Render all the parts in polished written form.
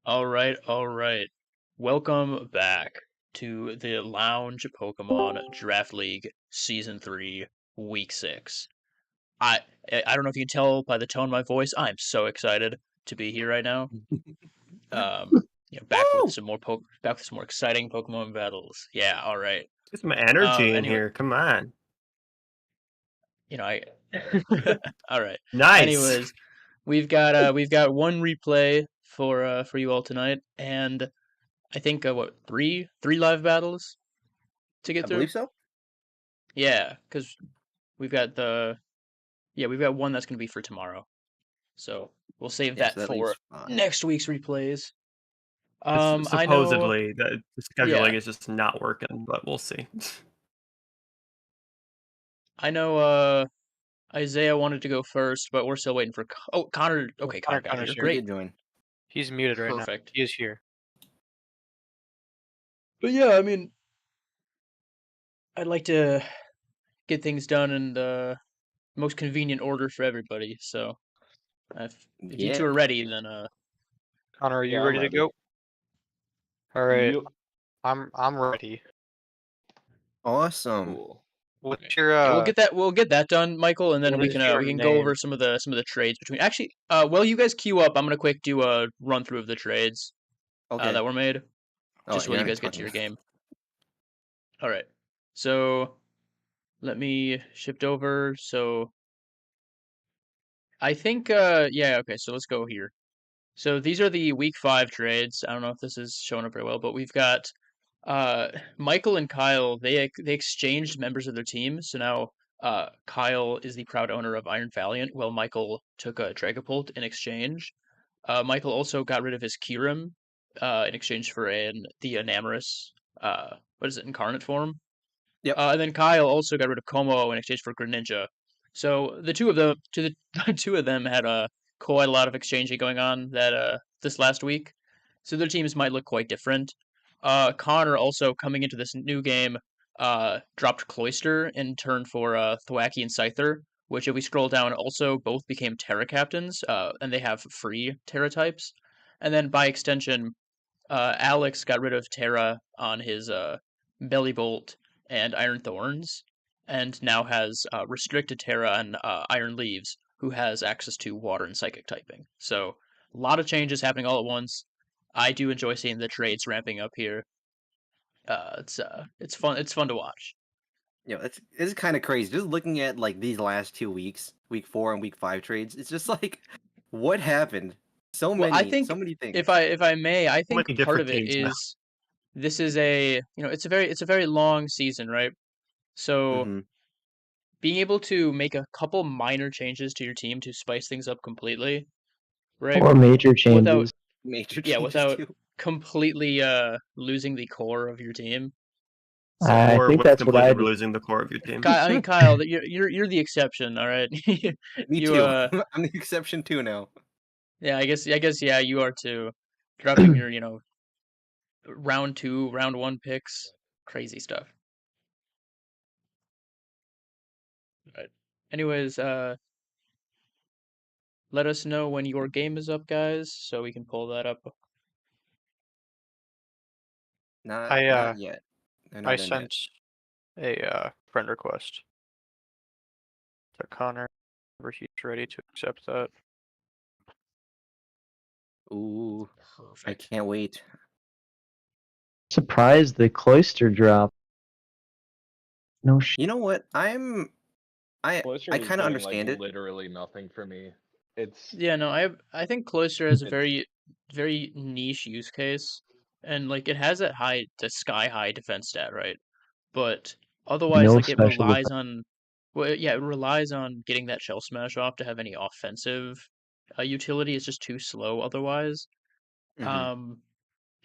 All right, all right. Welcome back to the Lounge Pokemon Draft League Season 3, Week 6. I I don't know if you can tell by the tone of my voice, I'm so excited to be here right now. Um, back with Woo! some more back with some more exciting Pokemon battles. Yeah, all right. Get some energy in Anyway, here. Come on. I all right. Nice. Anyways, we've got one replay for you all tonight, and I think what three live battles to get I through. believe so. Yeah, because we've got we've got one that's gonna be for tomorrow. So we'll save Yeah, so that that for leaves 5. next week's replays. It's I know. supposedly the Yeah, scheduling is just not working, but we'll see. I know. Isaiah wanted to go first, but we're still waiting for. Oh, Connor. Oh, Okay, Connor Connor got Connor's here. here. He Great, did join. He's muted right now. perfect. He is here. But yeah, I mean, I'd like to get things done in the most convenient order for everybody. So if you two Yeah. are ready, then Connor, are you Yeah, I'm ready to ready. go? All right, Yep. I'm ready. Awesome. Cool. What's your yeah, we'll get that done, Michael, and then what is your we can go name? over some of the trades between. Actually, while you guys queue up, I'm gonna quick do a run through of the trades Okay. that were made, Oh, just while you're you already guys get to talking. your game. All right, so let me shift over. So I think yeah, okay, so let's go here. So these are the week 5 trades. I don't know if this is showing up very well, but we've got Michael and Kyle. They exchanged members of their team. So now Kyle is the proud owner of Iron Valiant, while Michael took a Dragapult in exchange. Michael also got rid of his Kyurem in exchange for the Enamorous. What is it? Incarnate form. Yep. And then Kyle also got rid of Como in exchange for Greninja. So the two of them had quite a lot of exchanging going on that this last week. So their teams might look quite different. Connor also coming into this new game dropped Cloyster in turn for Thwacky and Scyther, which if we scroll down also both became Terra captains, and they have free Terra types. And then by extension, Alex got rid of Terra on his Belly Bolt and Iron Thorns, and now has restricted Terra and Iron Leaves, who has access to Water and Psychic typing. So a lot of changes happening all at once. I do enjoy seeing the trades ramping up here. It's fun. It's fun to watch. It's kind of crazy. Just looking at like these last 2 weeks, week 4 and week 5 trades, it's just like what happened? Well, I So think many if things. I may, I So think many part different of it teams now. is this is it's a very long season, right? So Mm-hmm. being able to make a couple minor changes to your team to spice things up completely, right? Or major Without changes. Major yeah, changes without too. completely losing the core of your team. I So Or think with that's what completely I did. losing the core of your team. I mean Kyle, you're the exception, all right? Me You too. I'm the exception too now. yeah, I guess yeah, you are too. Dropping your, round 2, round 1 picks, crazy stuff. Right. Anyways, let us know when your game is up, guys, so we can pull that up. Not yet. They're I not in yet. sent a friend request to Connor. Whenever he's ready to accept that. Ooh, I Perfect. can't wait. Surprised the cloister drop. No You know what? I Closer I is kind of doing like understand it. literally nothing for me. It's Yeah, no, I think Cloister has a it's very niche use case, and like it has the sky high defense stat, right? But otherwise, no like it special relies defense. on, well, yeah, it relies on getting that shell smash off to have any offensive utility. It's just too slow otherwise. Hmm. Um,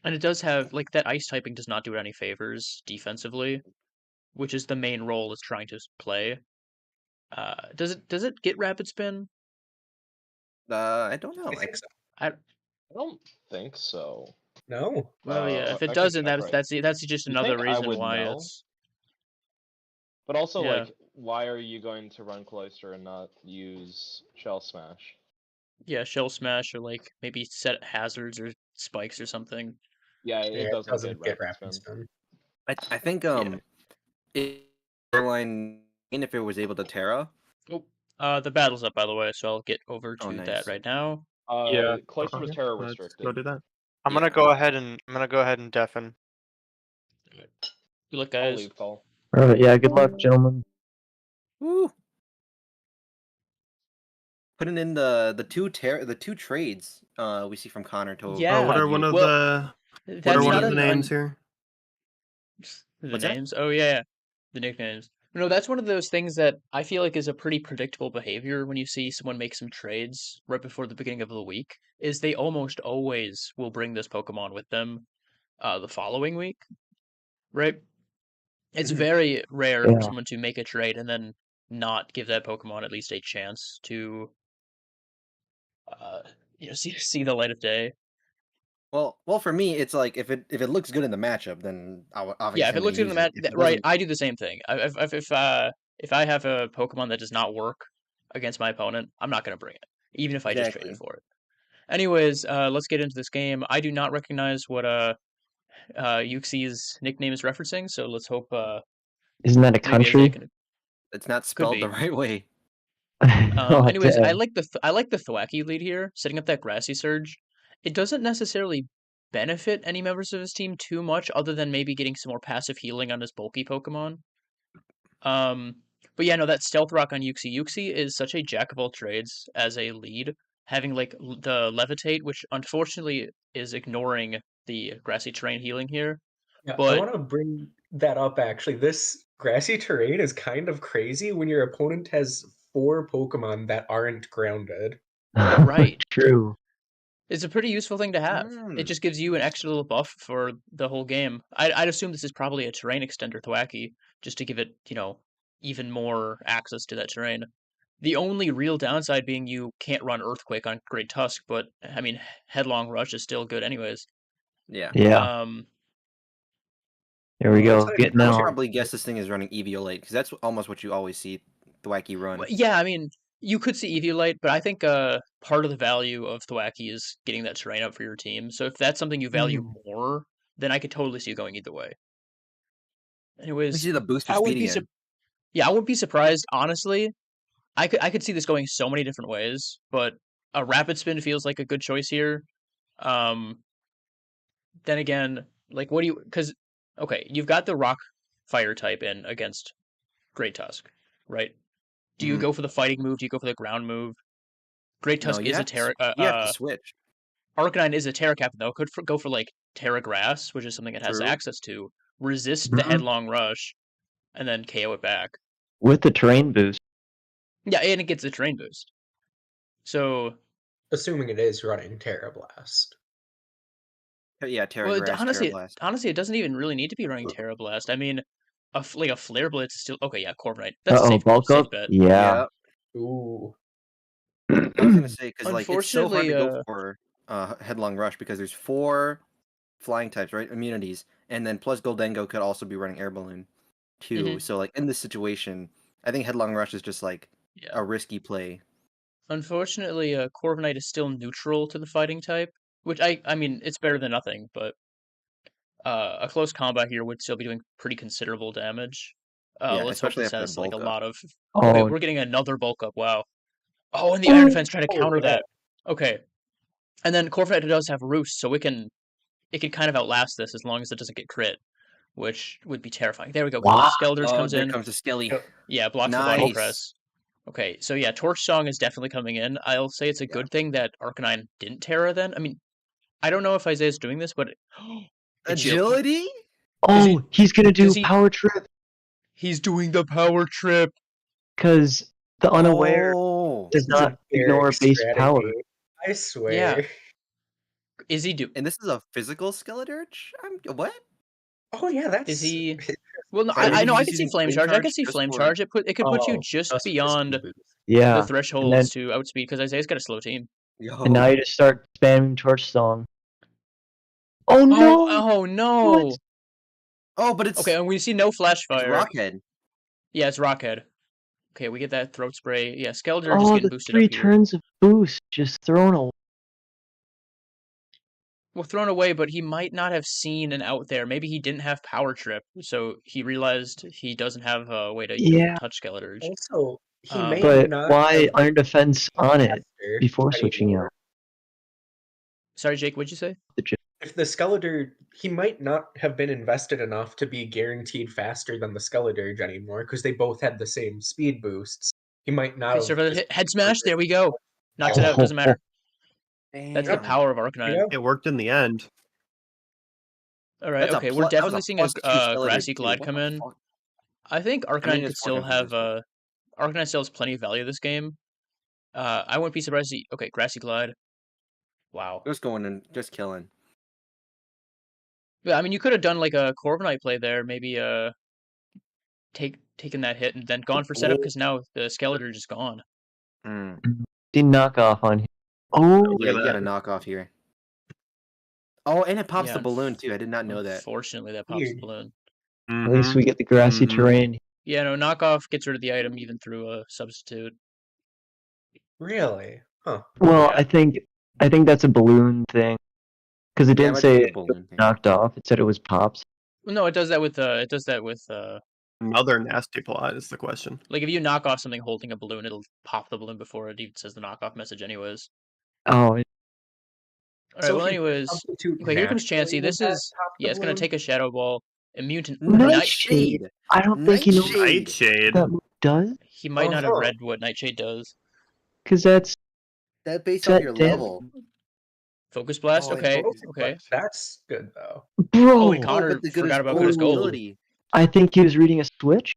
and it does have like that ice typing does not do it any favors defensively, which is the main role it's trying to play. Does it get rapid spin? I don't I know. think so. I I don't think so. No. Well, yeah. If it I could doesn't, check that's just You another think I reason would why know? it's But also yeah, like why are you going to run Cloister and not use Shell Smash? yeah. Shell smash or like maybe set hazards or spikes or something. Yeah, Yeah, it doesn't get rapid rapid spin. spin. I think airline if it was able to Terra. Oh, the battle's up, by the way, so I'll get over Oh, to nice. that right now. Yeah. Cloister was Okay, terror let's restricted. go do that. I'm Yeah. gonna go ahead and deafen. Good luck, I'll guys. leave call. Alright, yeah, good luck, gentlemen. Woo. Putting in the two trades we see from Connor to Yeah. what are one of Well, the That's what are one not of the an names here? The What's that? names? Oh yeah, the nicknames. No, that's one of those things that I feel like is a pretty predictable behavior when you see someone make some trades right before the beginning of the week, is they almost always will bring this Pokemon with them the following week, right? It's Mhm. very rare for Yeah. someone to make a trade and then not give that Pokemon at least a chance to uh see the light of day. Well, for me, it's like if it looks good in the matchup, then obviously Yeah, if it I'm looks gonna good in use the it. mat, If it right? doesn't, I do the same thing. If I have a Pokemon that does not work against my opponent, I'm not gonna bring it, even if I just traded exactly. for it. Anyways, let's get into this game. I do not recognize what Yuxi's nickname is referencing, so let's hope Isn't that a maybe Isaiah country? can. It's not Could spelled the be. right way. Oh, Anyways, I damn. like the Thwacky lead here, setting up that Grassy Surge. It doesn't necessarily benefit any members of his team too much, other than maybe getting some more passive healing on his bulky Pokemon. But yeah, no, that Stealth Rock on Yuxi. Yuxi is such a jack of all trades as a lead, having like the Levitate, which unfortunately is ignoring the grassy terrain healing here. Yeah, I But want to bring that up actually. This grassy terrain is kind of crazy when your opponent has 4 Pokemon that aren't grounded. Right. True. it's a pretty useful thing to have. It Mm. just gives you an extra little buff for the whole game. I'd assume this is probably a terrain extender Thwacky, just to give it, even more access to that terrain. The only real downside being you can't run Earthquake on Great Tusk, but I mean, Headlong Rush is still good anyways. Yeah. Yeah. Um, There we Well, go. that's not Getting I would out. probably guess this thing is running Eviolite because that's almost what you always see Thwacky run. yeah, I mean, you could see Eviolite, but I think part of the value of Thwacky is getting that terrain up for your team. So if that's something you value more, then I could totally see you going either way. We Anyways, see the booster I would speed be again. yeah, I wouldn't be surprised, honestly. I could see this going so many different ways, but a rapid spin feels like a good choice here. Um, then again, like what do you? Because okay, you've got the rock fire type in against Great Tusk, right? Do you Mhm. go for the fighting move? Do you go for the ground move? Great No, Tusk you is a have to. Terra. You have to switch. Arcanine is a Terra Captain though. Could go for like Terra Grass, which is something it has True. access to. Resist the Mhm. Headlong Rush, and then KO it back. With the terrain boost. Yeah, and it gets the terrain boost. So Assuming it is running Terra Blast. Yeah, Terra well, Grass, Terra Blast. honestly, it doesn't even really need to be running Terra Blast. I mean, like a Flare Blitz is still okay. Yeah, Corviknight. That's a Bulk safe up? bet. Yeah. Ooh. I was gonna say because like it's so hard Unfortunately, to go for Headlong Rush because there's 4 flying types, right? Immunities, and then plus Goldengo could also be running Air Balloon too. Mhm. So like in this situation, I think Headlong Rush is just like yeah. a risky play. Unfortunately, Corviknight is still neutral to the fighting type, which I mean, it's better than nothing, but a close combat here would still be doing pretty considerable damage. Yeah, Let's hope especially this after has like a bulk up. lot of. Okay, Oh, we're getting another bulk up. Wow. Oh, and the Iron Defense trying to Oh, counter yeah. that. Okay, and then Corviknight does have Roost, so it can kind of outlast this as long as it doesn't get crit, which would be terrifying. There we go. Wow. Skelders Oh, comes there in. comes the Skelly. Yep. Yeah, blocks the body Nice. press. Okay, so yeah, Torch Song is definitely coming in. I'll say it's a Yeah. good thing that Arcanine didn't Terra then. I mean, I don't know if Isaiah's doing this, but Agility? Oh, he's gonna do does he- power trip he's doing the power trip. because the unaware Oh. does This is a not ignore Eric base strategy. power. I swear. Yeah. Is he do? And this is a physical Skeledirge? What? Oh yeah, that's Is he? Well, no, Or maybe I know. he's I just could see using Flame Flame Charge. I Charge could see just Flame for- Charge. It could put you Oh, just just beyond risky boost. Yeah. the thresholds to outspeed because Isaiah's got a slow team. Yo. And now you just start spamming Torch Song. Oh no! Oh no! What? Oh, but it's Okay, and we see no Flash it's Fire. Rockhead. Yeah, it's Rockhead. Okay, we get that Throat Spray. Yeah, Skeletor just Oh, getting the boosted 3 up here. turns of boost just thrown away. Well, thrown away, but he might not have seen an out there. Maybe he didn't have power trip, so he realized he doesn't have a way to Yeah. touch Skeletor's. Also, he Um, may But not why have Iron Defense on it faster before switching anymore. out? Sorry, Jake, what'd you say? If the Skeletor, he might not have been invested enough to be guaranteed faster than the Skeletor anymore, because they both had the same speed boosts. He might not Okay, have. so for the just- head smash, there we go. Knocks it out, doesn't matter. That's the Damn. power of Arcanine. Yeah. It worked in the end. All right, That's a okay, plu- we're that was definitely a seeing a +2 Skeletor grassy too. glide What come the in. fuck? I think Arcanine mean, could it's still fucking have confusing. Arcanine still has plenty of value this game. I wouldn't be surprised to see okay, grassy glide. Wow. Just going and just killing. Yeah, I mean you could have done like a Corviknight play there, maybe taken that hit and then gone for setup because now the Skeletor just gone. Mm. Did knock off on him. Oh, Look Yeah, at you got a that. knockoff here. Oh, and it pops Yeah, the balloon too. I did not know that. Unfortunately, that pops the Weird. balloon. at least Mhm. we get the grassy Mhm. terrain. Yeah, no, knockoff gets rid of the item even through a substitute. Really? Huh. Well, Yeah. I think that's a balloon thing because it Yeah, it didn't might say be a it balloon thing. knocked off. It said it was pops. Well, no, it does that with Another nasty plot is the question. like if you knock off something holding a balloon, it'll pop the balloon before it even says the knockoff message anyways. Oh, All right, So well if you anyways, substitute okay, here comes naturally, Chansey. would This that is pop the yeah, it's gonna balloon? take a Shadow Ball. Immune to Nightshade. I don't think he knows what Nightshade. that move does He might not have Uh-huh. read what Nightshade does. because that's That based Set off your down. level. Focus Blast, Oh, and okay, focus okay. That's good though. bro. Oh, wait, Oh, Connor but the good forgot is about Good as Gold. ability. I think he was reading a switch.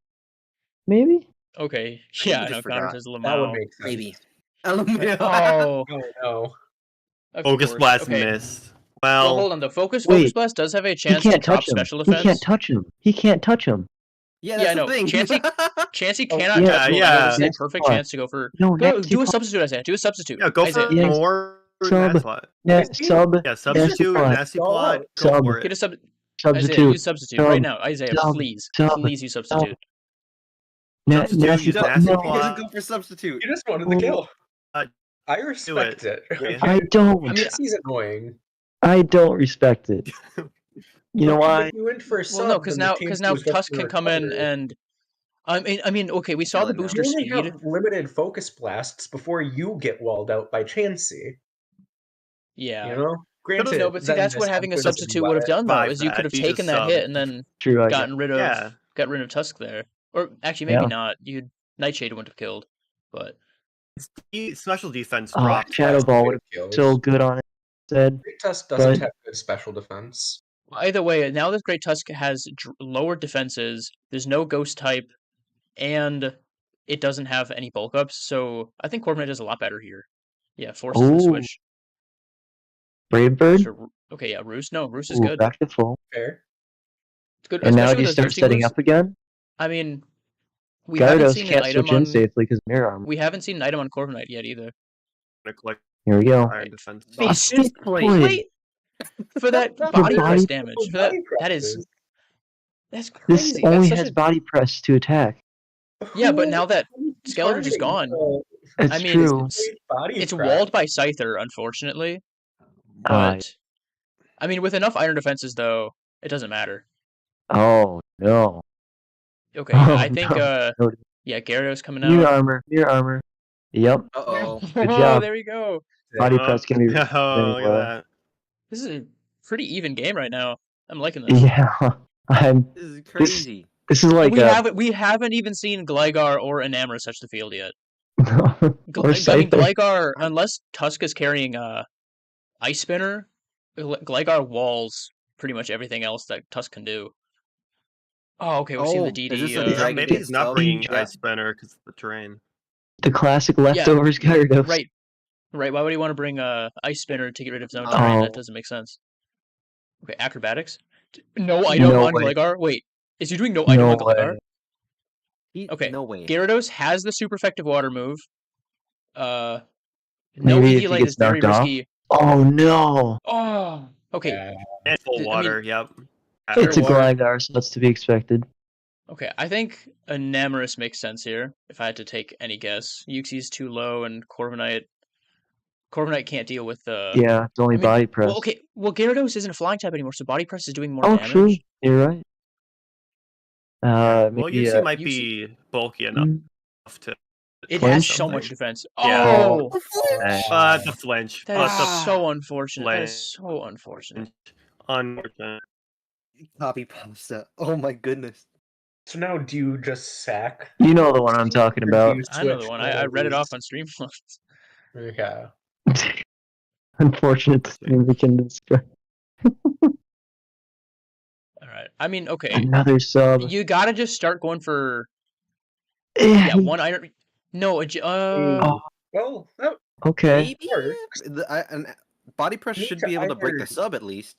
Maybe. Okay, Maybe yeah, just no, Connor forgot. says That would Lamau. make sense. Maybe. LMAO. Oh, Oh no. of Focus course. Blast Okay. missed. Well, Well, hold on. The Focus Wait, Blast does have a He chance to can't top touch him. special He defense. can't touch him. He can't touch him. Yeah, Yeah, that's I know. the thing. Chansey Oh, cannot yeah, touch him. yeah. This is a Nasty perfect plot. chance to go for. No, Go nasty do a plot. substitute, Isaiah. Do a substitute. yeah, go for Isaiah, Yeah. more Sub. nasty plot. Sub. Yeah, Nasty substitute, plot. nasty All plot. out. Go Sub. for get it. a sub. Isaiah, Substitute. use substitute right Sub. now. Isaiah, Sub. please, Sub. please use substitute. Substitute, Nasty use plot. nasty No, He doesn't plot. go for substitute. You just wanted the Oh. kill. Uh, I respect it. Yeah. I don't. I mean, He's annoying. I don't respect it. You know Look, why? if you went for a Well, no, sub, because then the now chance was just Tusk gonna can come in recover. and. I mean, okay, we saw Kill the it now. booster You only speed. have limited focus blasts before you get walled out by Chansey. Yeah. You know? Granted, No, but see, then that's this what having a doesn't substitute would have done, though, Survive is you that. could have He's a taken that sub. hit and then True. I guess. gotten rid of Tusk there, or actually maybe Yeah. not. You'd Nightshade wouldn't have killed, but Special defense Oh, drops. Shadow Ball would have kills. so good on it. Said. Great Tusk doesn't but- have good special defense. either way, now that Great Tusk has lower defenses, there's no ghost type, and it doesn't have any bulk ups, so I think Corviknight does a lot better here. Yeah, forces the Ooh. switch. Brave Bird. So, okay, yeah, Roost. No, Roost is Ooh, good. back to full. Fair. It's good, And now especially do you with those start thirsty setting moves. up again? I mean, we haven't Gyarados seen an can't item switch in on. safely because mirror armor. We haven't seen an item on Corviknight yet either. Gonna collect Here we go. iron defense. A Fist fist plate. plate. For that For body press body- damage. for For that, body that is presses. that's This crazy. only That's has such a, body press to attack. yeah, but Who- now that who's Skeletor's just targeting gone. the It's I mean, true. body it's press? walled by Scyther, unfortunately. Ah, But I mean, with enough iron defenses, though, it doesn't matter. Oh no. Okay, Oh, I think no. No. yeah, Gyarados coming Mirror out. armor. Mirror armor. Yep. Uh-oh. Good job. There we go. Body press can be. Oh, look at well. that. This is a pretty even game right now. I'm liking this. Yeah. I'm. This is crazy. This is like We haven't even seen Gligar or Enamorus touch the field yet. or I mean, Scyther. Gligar, unless Tusk is carrying Ice Spinner, Gligar walls pretty much everything else that Tusk can do. Oh, okay, we're seeing the Oh, DD. is this a Yeah, Dragon maybe Dance he's not sub? bringing Yeah. Ice Spinner because of the terrain. The classic leftovers Gyarados. Right. Why would he want to bring Ice Spinner to get rid of Zone Oh. Terrain? That doesn't make sense. Okay, Acrobatics. No item No on way. Gligar. Wait, is he doing no item No on Gligar? way. Okay, No way. Gyarados has the super effective water move. No Maybe if he Eviolite gets is very knocked off. risky. Oh no. Oh, okay. Yeah. And full I mean, water, yep. It's a water. Gligar, so that's to be expected. Okay, I think Enamorus makes sense here, if I had to take any guess. Uxi's too low, and Corviknight Corviknight can't deal with the. Yeah, it's only I mean, body press. Well, okay. Well, Gyarados isn't a flying type anymore, so body press is doing more Oh, damage. true. You're right. Well, Maybe UC might UC be bulky enough to. It do has Flinch? so much something. defense. Yeah. Oh, The flinch. that But is the so unfortunate. That is flinch. so unfortunate. Unfortunate. Copy pasta. Oh my goodness. So now, do you just sack? You know the one I'm talking Or do about. you I know the switch one. one I of read it off these? on stream once. Yeah. Unfortunate thing we can describe. All right. I mean, okay. Another sub. You gotta just start going for Yeah, one item. No, Oh, Well, that okay. Maybe works. body press You need should to be able to break the either- sub at least.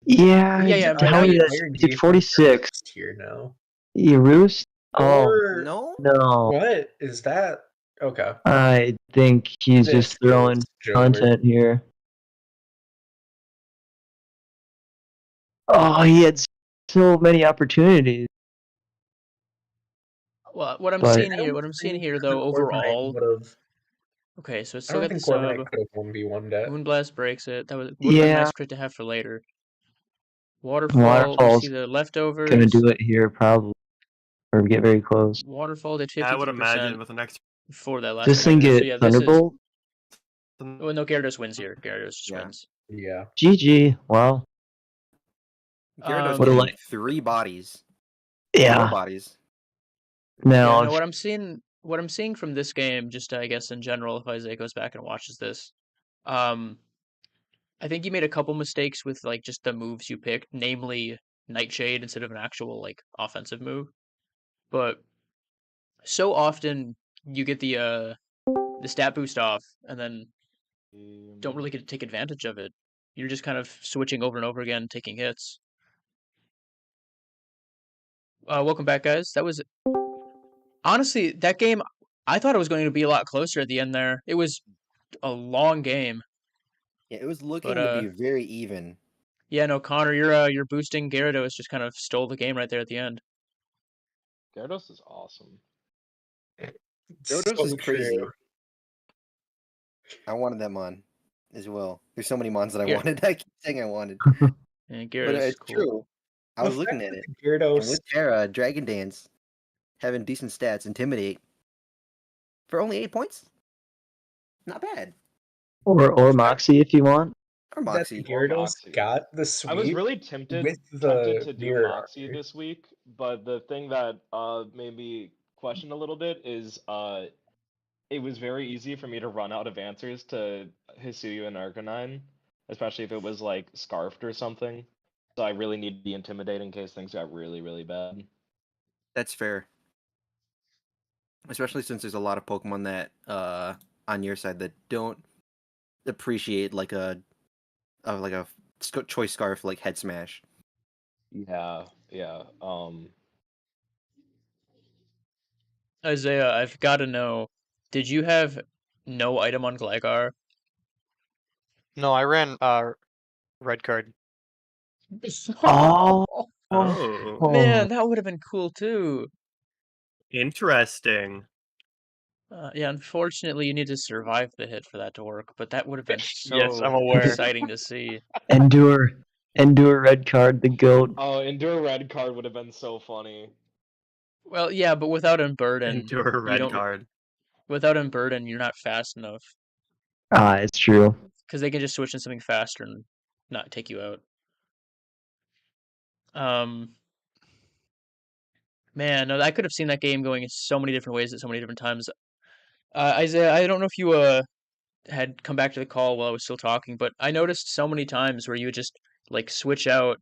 Yeah, Yeah, but how now many you- is it? 46. Here now. You roost? Oh, Or No. no. what is that? Okay. I think he's This just throwing is Joker. content here. Oh, he had so many opportunities. Well, what I'm But- seeing I here, don't what I'm seeing think here that though, Corviknight overall. would've- Okay, so it's I still don't got the think Corviknight sub. could have 1v1 that. Moonblast breaks it. That would have been a Yeah. nice crit to have for later. Waterfall. We Waterfall's see the leftovers. Gonna do it here probably, or get very close. Waterfall did 53%. I would imagine with the next. For that last. Does this thing attack. get So yeah, this is. Thunderbolt? Well, no, Gyarados wins here. Gyarados just Yeah. wins. Yeah. GG. Wow. Gyarados Would've getting liked- 3 bodies. 4 Yeah. bodies. Now, Yeah, no, what I'm seeing from this game, just I guess in general, if Isaiah goes back and watches this, I think you made a couple mistakes with like just the moves you picked, namely Nightshade instead of an actual like offensive move. But so often you get the stat boost off and then don't really get to take advantage of it. You're just kind of switching over and over again, taking hits. Welcome back, guys. That was honestly that game. I thought it was going to be a lot closer at the end there. It was a long game. Yeah, it was looking But, to be very even. Yeah, no, Connor, you're boosting Gyarados just kind of stole the game right there at the end. Gyarados is awesome. Gyarados So is crazy. true. I wanted that mon as well. There's so many mons that I Yeah. wanted. I keep saying I wanted. And But Gyarados is it's cool. true. I was The looking fact at it. that And Gyarados, with Terra, Dragon Dance, having decent stats, Intimidate, for only 8 points? Not bad. or Moxie if you want. Or that Moxie. Gyarados Moxie. got the sweep. I was really tempted with to the do mirror Moxie armor. this week, but the thing that made me question a little bit is it was very easy for me to run out of answers to Hisuiu and Arcanine, especially if it was like scarfed or something. So I really need to be Intimidate in case things got really, really bad. That's fair. Especially since there's a lot of Pokemon that on your side that don't appreciate like a choice scarf like Head Smash. Yeah, yeah. Isaiah, I've got to know, did you have no item on Gligar? No, I ran red card. Oh. Oh, Man, that would have been cool too. interesting. Yeah, unfortunately, you need to survive the hit for that to work, but that would have been so Yes, I'm aware. exciting to see. Endure red card, the goat. Oh, Endure Red card would have been so funny. Well, yeah, but without Unburden, Endure you red don't. card. Without Unburden, you're not fast enough It's true. because they can just switch into something faster and not take you out. Man, no, I could have seen that game going in so many different ways at so many different times. Isaiah, I don't know if you had come back to the call while I was still talking, but I noticed so many times where you would just like switch out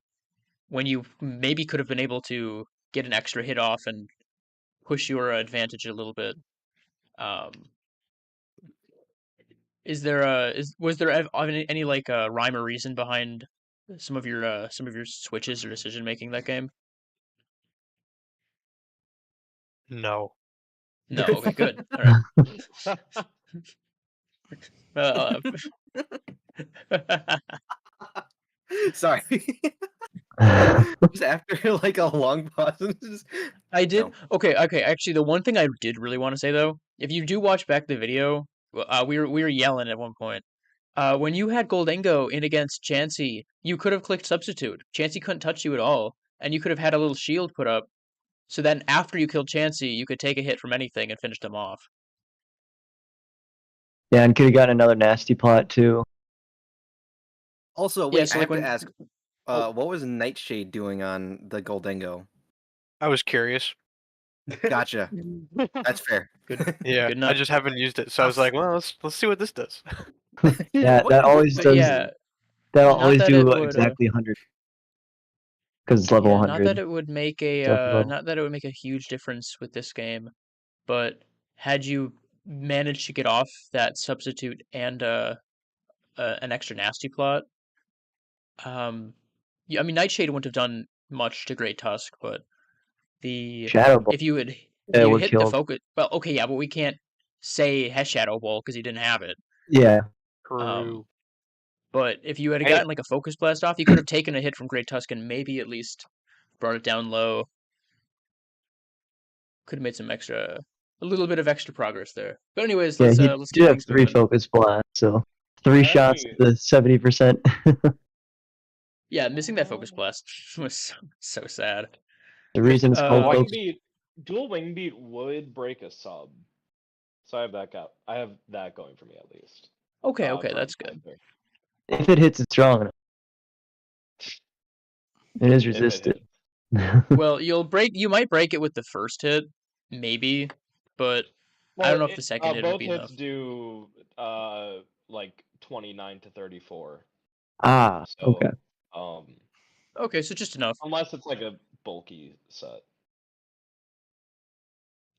when you maybe could have been able to get an extra hit off and push your advantage a little bit. Was there any like rhyme or reason behind some of your switches or decision making that game? No. No. Okay, good. All right. Sorry. It was after like a long pause. I did. No. Okay. Actually, the one thing I did really want to say though, if you do watch back the video, we were yelling at one point. When you had Goldengo in against Chansey, you could have clicked substitute. Chansey couldn't touch you at all, and you could have had a little shield put up, so then after you killed Chansey, you could take a hit from anything and finish them off. Yeah, and could have gotten another nasty plot too. Also, Yeah, wait, so I like have to when ask, what was Nightshade doing on the Goldengo? I was curious. Gotcha. That's fair. Good. Yeah, Good I enough. just haven't used it, so I was like, well, let's see what this does. Yeah, What? that always But does. yeah, That'll not always that do it would. exactly 100 because it's level Yeah, not 100. that it would make a Stuff level. not that it would make a huge difference with this game, but had you managed to get off that substitute and an extra nasty plot, yeah, I mean Nightshade wouldn't have done much to Great Tusk, but Shadow Ball. if you It hit the killed. focus, well, okay, yeah, but we can't say has Shadow Ball because he didn't have it. Yeah. Um, but if you had Hey. gotten like a focus blast off, you could have taken a hit from Great Tusk and maybe at least brought it down low. Could have made a little bit of extra progress there. But anyways, Yeah, let's he keep did have things 3 moving. focus blasts, so 3 I shots actually- to 70%. Yeah, missing that focus blast was so sad. The reason it's called Wing focus. Dual wing beat would break a sub. So I have that going for me at least. Okay, for that's good. Panther. If it hits it strong enough. It is If it resisted. hits. Well, you might break it with the first hit, maybe, but I don't know if the second hit would both be hits enough. do like 29 to 34. Ah, So, okay. Okay, so just enough. Unless it's like a bulky set.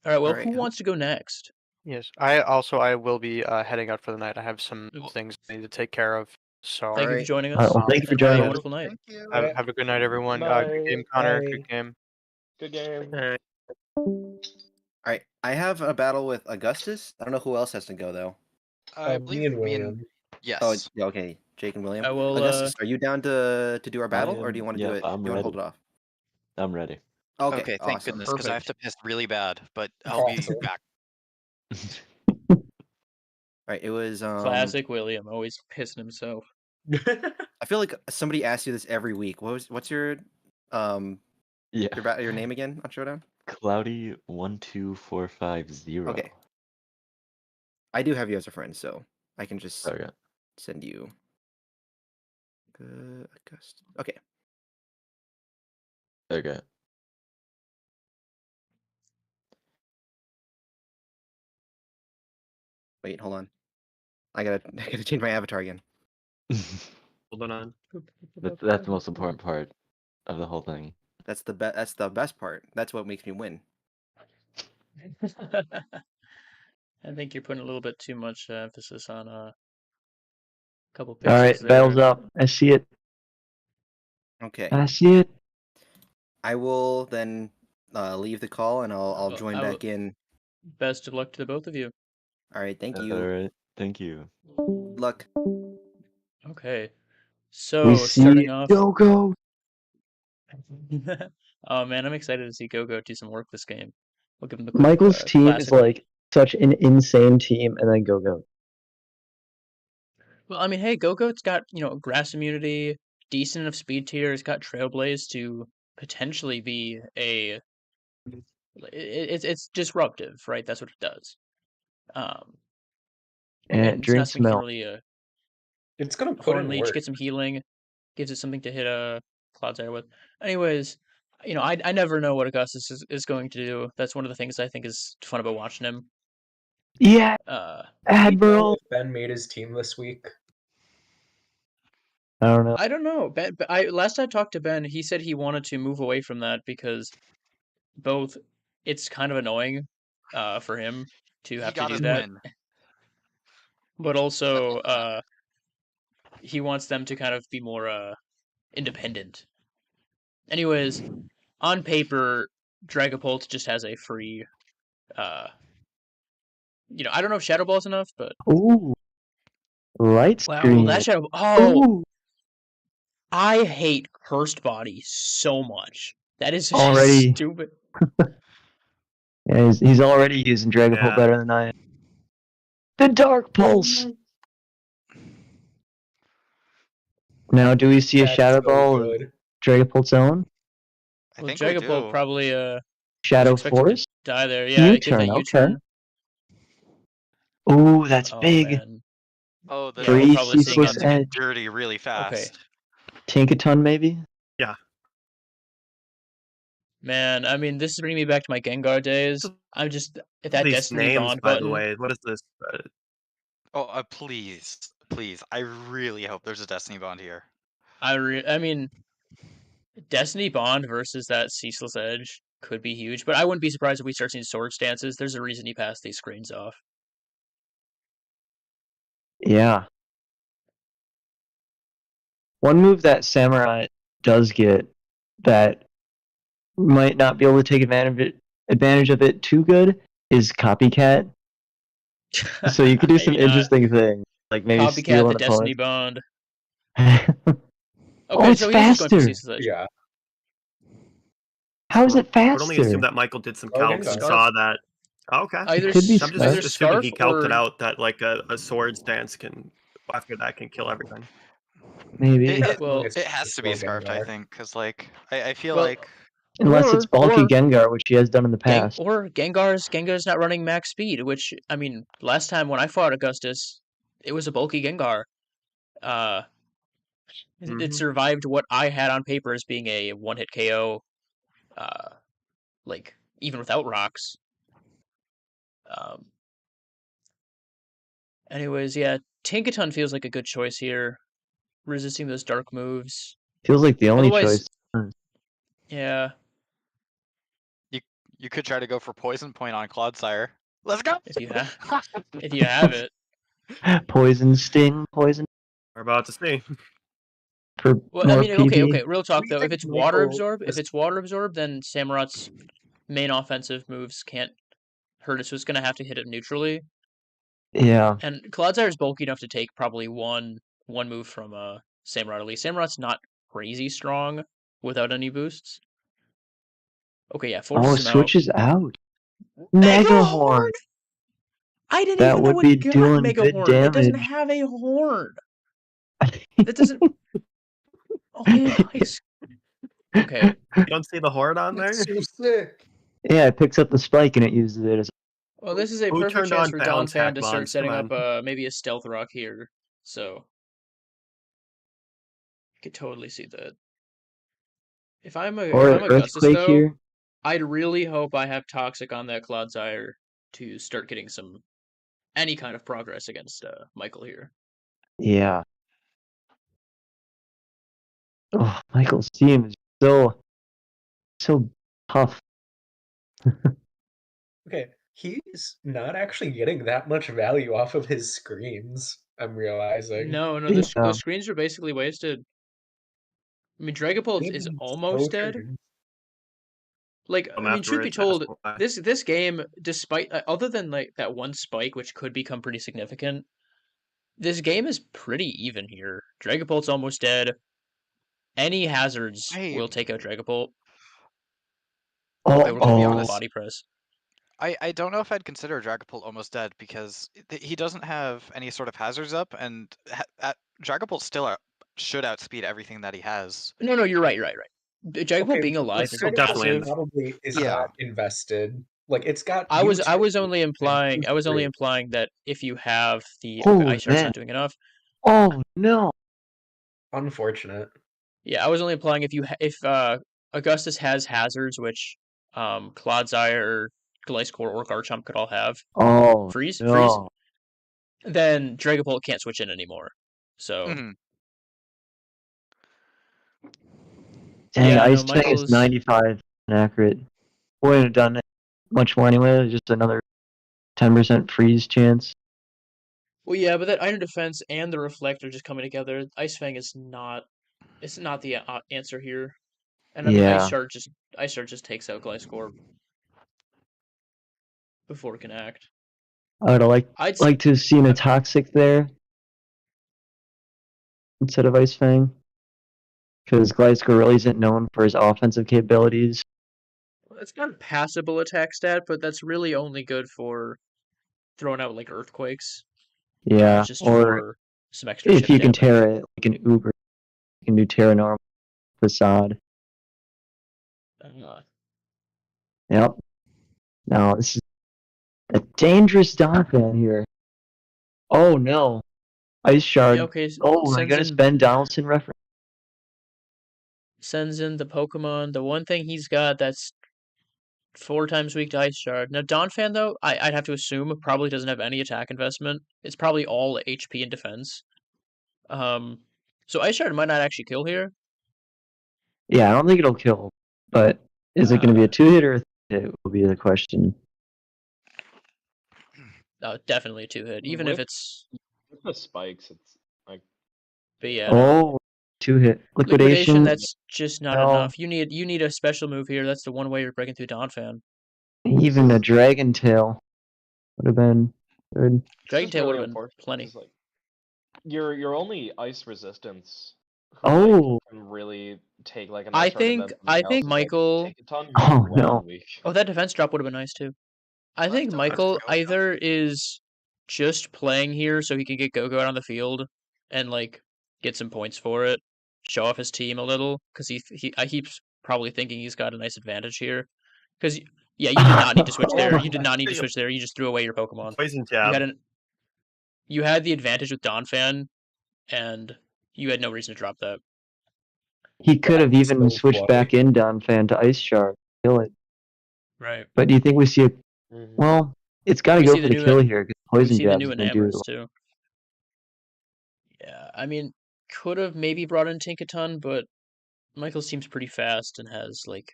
All right, well, Alright, who who- wants to go next? Yes, I will be heading out for the night. I have some things I need to take care of. So Thank you for Alright. joining us. Alright, well, thank you for Have joining a us. wonderful night. Thank you. have a good night, everyone. Good Bye. game, Connor. Bye. Good game. Good game. Alright, I have a battle with Augustus. I don't know who else has to go though. I Me believe and William. yes. Oh, yeah, okay. Jake and William. I will. Augustus, are you down to do our battle, or do you am- want to do yeah, it? I'm Do you want to hold it ready. off? I'm ready. Okay, Okay, thank awesome. goodness, because I have to piss really bad, but I'll be Awesome. back. Alright, it was Classic William, always pissing himself. I feel like somebody asks you this every week. What's your Yeah. your name again on Showdown? Cloudy12450. Okay. I do have you as a friend, so I can just Okay. send you. Augustus. Okay. Okay. Wait, hold on. I gotta change my avatar again. Hold on. That's the most important part of the whole thing. That's the best part. That's what makes me win. I think you're putting a little bit too much emphasis on a couple pixels Alright, there. battle's up. I see it. Okay. I see it. I will then leave the call and I'll Well, join back in. Best of luck to the both of you. All right, thank you. Alright. Thank you. Good luck. Okay. We So see starting it. off. Go. Oh man, I'm excited to see Gogo do some work this game. We'll give him the quick, Michael's team is classic. like such an insane team, and then go. Well, I mean, hey, Gogo's got, grass immunity, decent enough speed tier, it's got Trailblaze to potentially be it's disruptive, right? That's what it does. And Dream Snatsmith can Smell. really It's gonna put Horn in Leech, work. get some healing, gives it something to hit Cloud's Air with. Anyways, I never know what Augustus is going to do. That's one of the things I think is fun about watching him. Yeah, Uh, Do we know Admiral. if Ben made his team this week. I don't know. I don't know. Ben, last I talked to Ben, he said he wanted to move away from that because both it's kind of annoying for him to He have to got do his that, win. but also he wants them to kind of be more independent. Anyways, on paper, Dragapult just has a free I don't know if Shadow Ball is enough, but Ooh. Light wow, screen. that Shadow oh, Ooh. I hate Cursed Body so much. That is Already. stupid. Yeah, he's already using Dragapult Yeah. better than I am. The Dark Pulse! Now, do we see a That's Shadow so Ball of good. Dragapult's own? I Well, think we Dragapult do. probably was Shadow expected to Force? die there. Yeah, it gives U-turn, that okay. U-turn. Ooh, that's Oh big. man. Oh, the Yeah, we're Free probably seeing Ceaseless about to get Edge. dirty really fast. Tinkaton, maybe? Man, I mean, this is bringing me back to my Gengar days. I'm just that These Destiny names, Bond by button. the way. What is this? Oh, please, please. I really hope there's a Destiny Bond here. I mean, Destiny Bond versus that Ceaseless Edge could be huge, but I wouldn't be surprised if we start seeing sword stances. There's a reason he passed these screens off. Yeah. One move that Samurai does get that might not be able to take advantage of it too good is Copycat. So you could do some Maybe not. interesting things, like maybe steal Copycat the an Destiny opponent. Bond. Okay, it's so he's just going for faster. Ceaseless Edge. Yeah. How is it I would only assume faster? that Michael did some Oh, calcs and Gengar. saw that. Oh, okay. Either could be I'm just either Scarf. assuming he Scarf calced it or out that like a sword stance can after that can kill everything. Maybe. well, It's It has to be Scarfed, I Gengar. think, because like I feel Well, like Unless it's bulky Gengar, which he has done in the past. Gengar's not running max speed, which I mean, last time when I fought Augustus, it was a bulky Gengar. It survived what I had on paper as being a one-hit KO, like even without rocks. Um, anyways, yeah, Tinkaton feels like a good choice here, resisting those dark moves. Feels like the only Otherwise- choice. Yeah, you could try to go for Poison Point on Clodsire. Let's go. if you have it. Poison Sting, Poison We're about to see. for Well, more I mean, PB. okay. Real talk We though, if think it's water Michael absorb, was- then Samurot's main offensive moves can't hurt it, so it's gonna have to hit it neutrally. Yeah. And Clodsire is bulky enough to take probably one move from Samurott at least. Samurot's not crazy strong without any boosts. Okay, yeah, forces him out. Switches out. Mega Horn. I didn't That even know would be it got doing Mega good Horn. It doesn't damage. have a horn. That doesn't. Oh my. Okay. You don't see the horde on there? That's so sick. Yeah, it picks up the spike and it uses it as. Well, this is a Who perfect turned chance on for balance Donphan hack to start mods? setting Come up maybe a Stealth Rock here. So, I could totally see that. If I'm Or an Augustus Earthquake though, here. I'd really hope I have Toxic on that Clodsire to start getting any kind of progress against Michael here. Yeah. Oh, Michael's team is so tough. Okay, he's not actually getting that much value off of his screens, I'm realizing. No, Yeah. the screens are basically wasted. I mean, Dragapult is Even almost so dead. turns. Like, I'm I mean, after truth be it, told, that's why. this game, despite other than like that one spike, which could become pretty significant, this game is pretty even here. Dragapult's almost dead. Any hazards Hey. will take out Dragapult. Oh, Okay, we're gonna be on the honest. body press. I don't know if I'd consider Dragapult almost dead because he doesn't have any sort of hazards up, and Dragapult still should outspeed everything that he has. No, you're right. Dragapult being alive is Credit definitely impressive. probably is Yeah. not invested. Like it's got. I was U-turn only and implying boost implying that if you have the Oh, Ice Heart's man. not doing enough. Oh no. Unfortunate. Yeah, I was only implying if Augustus has hazards, which Clodsire, Gliscor, or Garchomp could all have. Oh Freeze. no. Then Dragapult can't switch in anymore. So Mhm. Dang, yeah, Ice no, Tank is Michael's 95 accurate. Wouldn't have done it much more anyway. Just another 10% freeze chance. well, yeah, but that Iron Defense and the Reflector just coming together. Ice Fang is not. It's not the answer here. And I mean, Yeah. Ice Shard just takes out Gliscor before it can act. I would I'd like to have seen a Toxic there instead of Ice Fang. Because Gliscor really isn't known for his offensive capabilities. It's got a passable attack stat, but that's really only good for throwing out like earthquakes, Yeah, just or for some extra if chip you can damage. tear it like an Uber, you can do Terra Normal Facade. Yep. Now this is a dangerous Donphan here. Oh no. Ice Shard. Yeah, okay. Oh my goodness, Ben Donaldson reference. Sends in the Pokemon. The one thing he's got that's 4 times weak to Ice Shard. Now, Donphan, though, I'd have to assume probably doesn't have any attack investment. It's probably all HP and defense. So Ice Shard might not actually kill here. Yeah, I don't think it'll kill, but is it going to be a 2-hit or a 3-hit will be the question. Definitely a 2-hit. Even if it's... With the spikes, it's like... But yeah, Oh, 2-hit. Liquidation. That's just not enough. You need a special move here. That's the one way you're breaking through Donphan. Even a Dragon Tail would have been good. Dragon Tail would have been unfortunate, plenty. 'cause, like, your only ice resistance Oh. can really take like an I ice shard and then think something else is, Michael... Like, take a ton, Oh, you're no. weak. Oh, that defense drop would have been nice, too. I think Michael either is just playing here so he can get Go-Go out on the field and, like, get some points for it, show off his team a little, because he's probably thinking he's got a nice advantage here. Because, yeah, you did not need to switch there. You did not need to switch there. You just threw away your Pokemon. Poison jab. You had the advantage with Donphan, and you had no reason to drop that. He could have even so switched funny. back in Donphan to Ice Shard. Kill it. Right. But do you think we see a... Well, it's got to We go see for the the new kill here, because We Poison see the Jab new is going to do Enamours, too. Yeah, I mean, could have maybe brought in Tinkaton, but Michael seems pretty fast and has, like,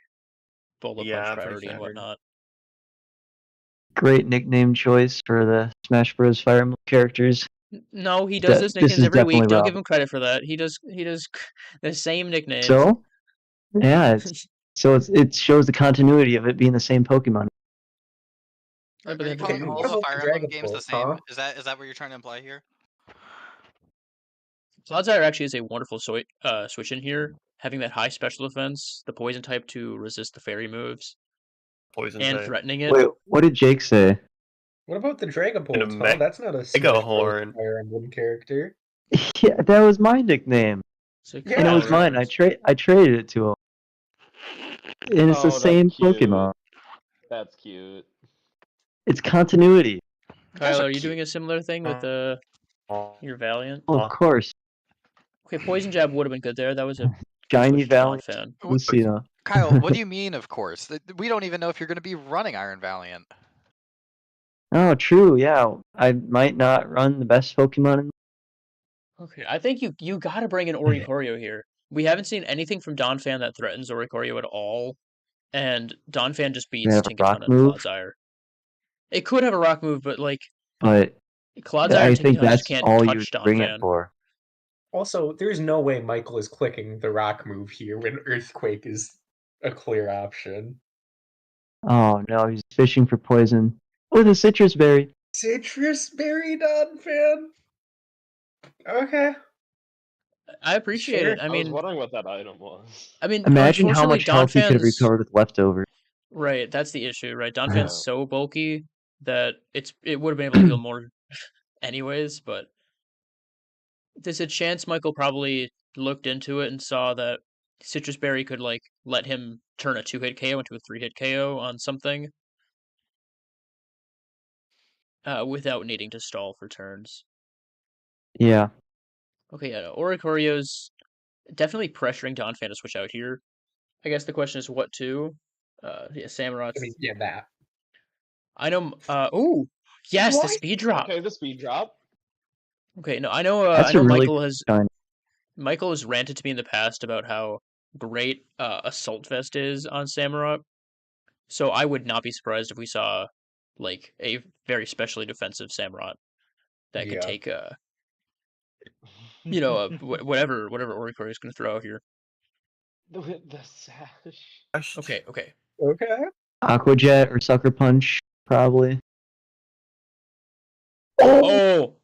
bullet Yeah, punch pretty priority and standard. whatnot. great nickname choice for the Smash Bros. Fire Emblem characters. No, he does those This nicknames is every week. definitely Don't Rob. give him credit for that. He does the same nicknames. So, yeah, it shows the continuity of it being the same Pokemon. Yeah, but Are you then- calling Okay, all what the about Fire the Emblem Dragon games the Bolt, same? huh? Is that what you're trying to imply here? Clodsire actually is a wonderful switch in here, having that high special defense, the poison type to resist the fairy moves, Poison and type. threatening it. Wait, what did Jake say? What about the Dragon Bolt, And a huh? mech- That's not a Mega Smash Bros. Horn. Fire Emblem character. Yeah, that was my nickname, So Yeah, and it was Kyler- mine. I traded it to him, and it's the Oh, that's same cute. Pokemon. That's cute. It's continuity. Kyler, are you doing a similar thing with your Valiant? Oh, of course. Okay, Poison Jab would have been good there. That was a Shiny switch to Valley. Donphan. Lucina. Kyle, what do you mean, of course? We don't even know if you're going to be running Iron Valiant. Oh, true. Yeah, I might not run the best Pokemon. Okay, I think you got to bring in Oricorio here. We haven't seen anything from Donphan that threatens Oricorio at all, and Donphan just beats have a rock Tinkaton and move? Clodsire. It could have a rock move, but like But Clodsire I and think Tinkaton just that's can't all you touch would bring it Donphan. for. Also, there's no way Michael is clicking the rock move here when Earthquake is a clear option. Oh no, he's fishing for poison with a citrus berry. Citrus Berry Donphan? Okay. I appreciate Sure. it. I I was mean, wondering what that item was. Imagine how unfortunately, much health he could have Donphan's recovered with leftovers. right. That's the issue, right? Yeah. Donphan's so bulky that it would have been able to heal more, anyways. But there's a chance Michael probably looked into it and saw that Citrus Berry could like let him turn a 2-hit KO into a 3-hit KO on something, without needing to stall for turns. Yeah. Okay, yeah, Oricorio's definitely pressuring Donphan to switch out here. I guess the question is what to. Yeah, Samurot's. I mean, yeah, that. I know. Oh, yes, the What? speed drop. Okay, the speed drop. Okay, no, I know. That's I know a really Michael has. shiny. Michael has ranted to me in the past about how great Assault Vest is on Samurott. So I would not be surprised if we saw like a very specially defensive Samurott that could Yeah. take whatever Oricorio is going to throw out here. The sash. Okay. Okay. Aqua Jet or Sucker Punch, probably. Oh,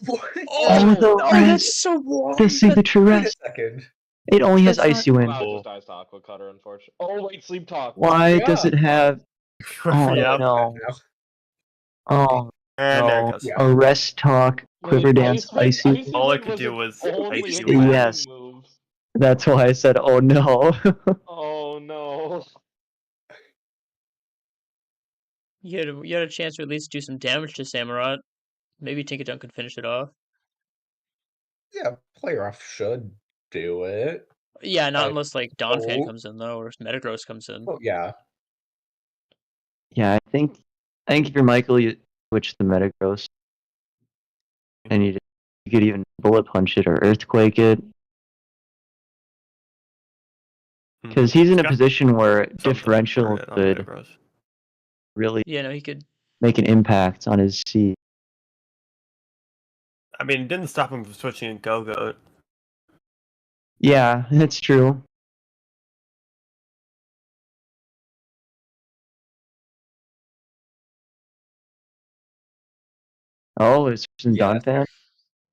What? Oh, that's so the signature Wait a rest. second. It only has That's not- Icy Wind. Wow, it just dies to Aqua Cutter, unfortunately. Oh wait, Sleep Talk. Why Yeah. does it have? Oh Yeah. no! Oh, And there it No, goes. Yeah. Arrest Talk, Quiver Dance, Icy. All I Wind could was do its was only Icy Wind. attacking Yes. move. That's why I said, oh no. Oh no. You had a chance to at least do some damage to Samurott. Maybe Tinkaton could finish it off. Yeah, player off should do it. Yeah, not Like, unless like Donphan oh. comes in though, or Metagross comes in. Oh yeah. Yeah, I think if you're Michael, you switch the Metagross. And you could even Bullet Punch it or Earthquake it. Because he's in a position where differential could really Yeah, no, he could. make an impact on his seed. I mean, it didn't stop him from switching to Go-Go. Yeah, that's true. Oh, it's some Yeah. Donphan.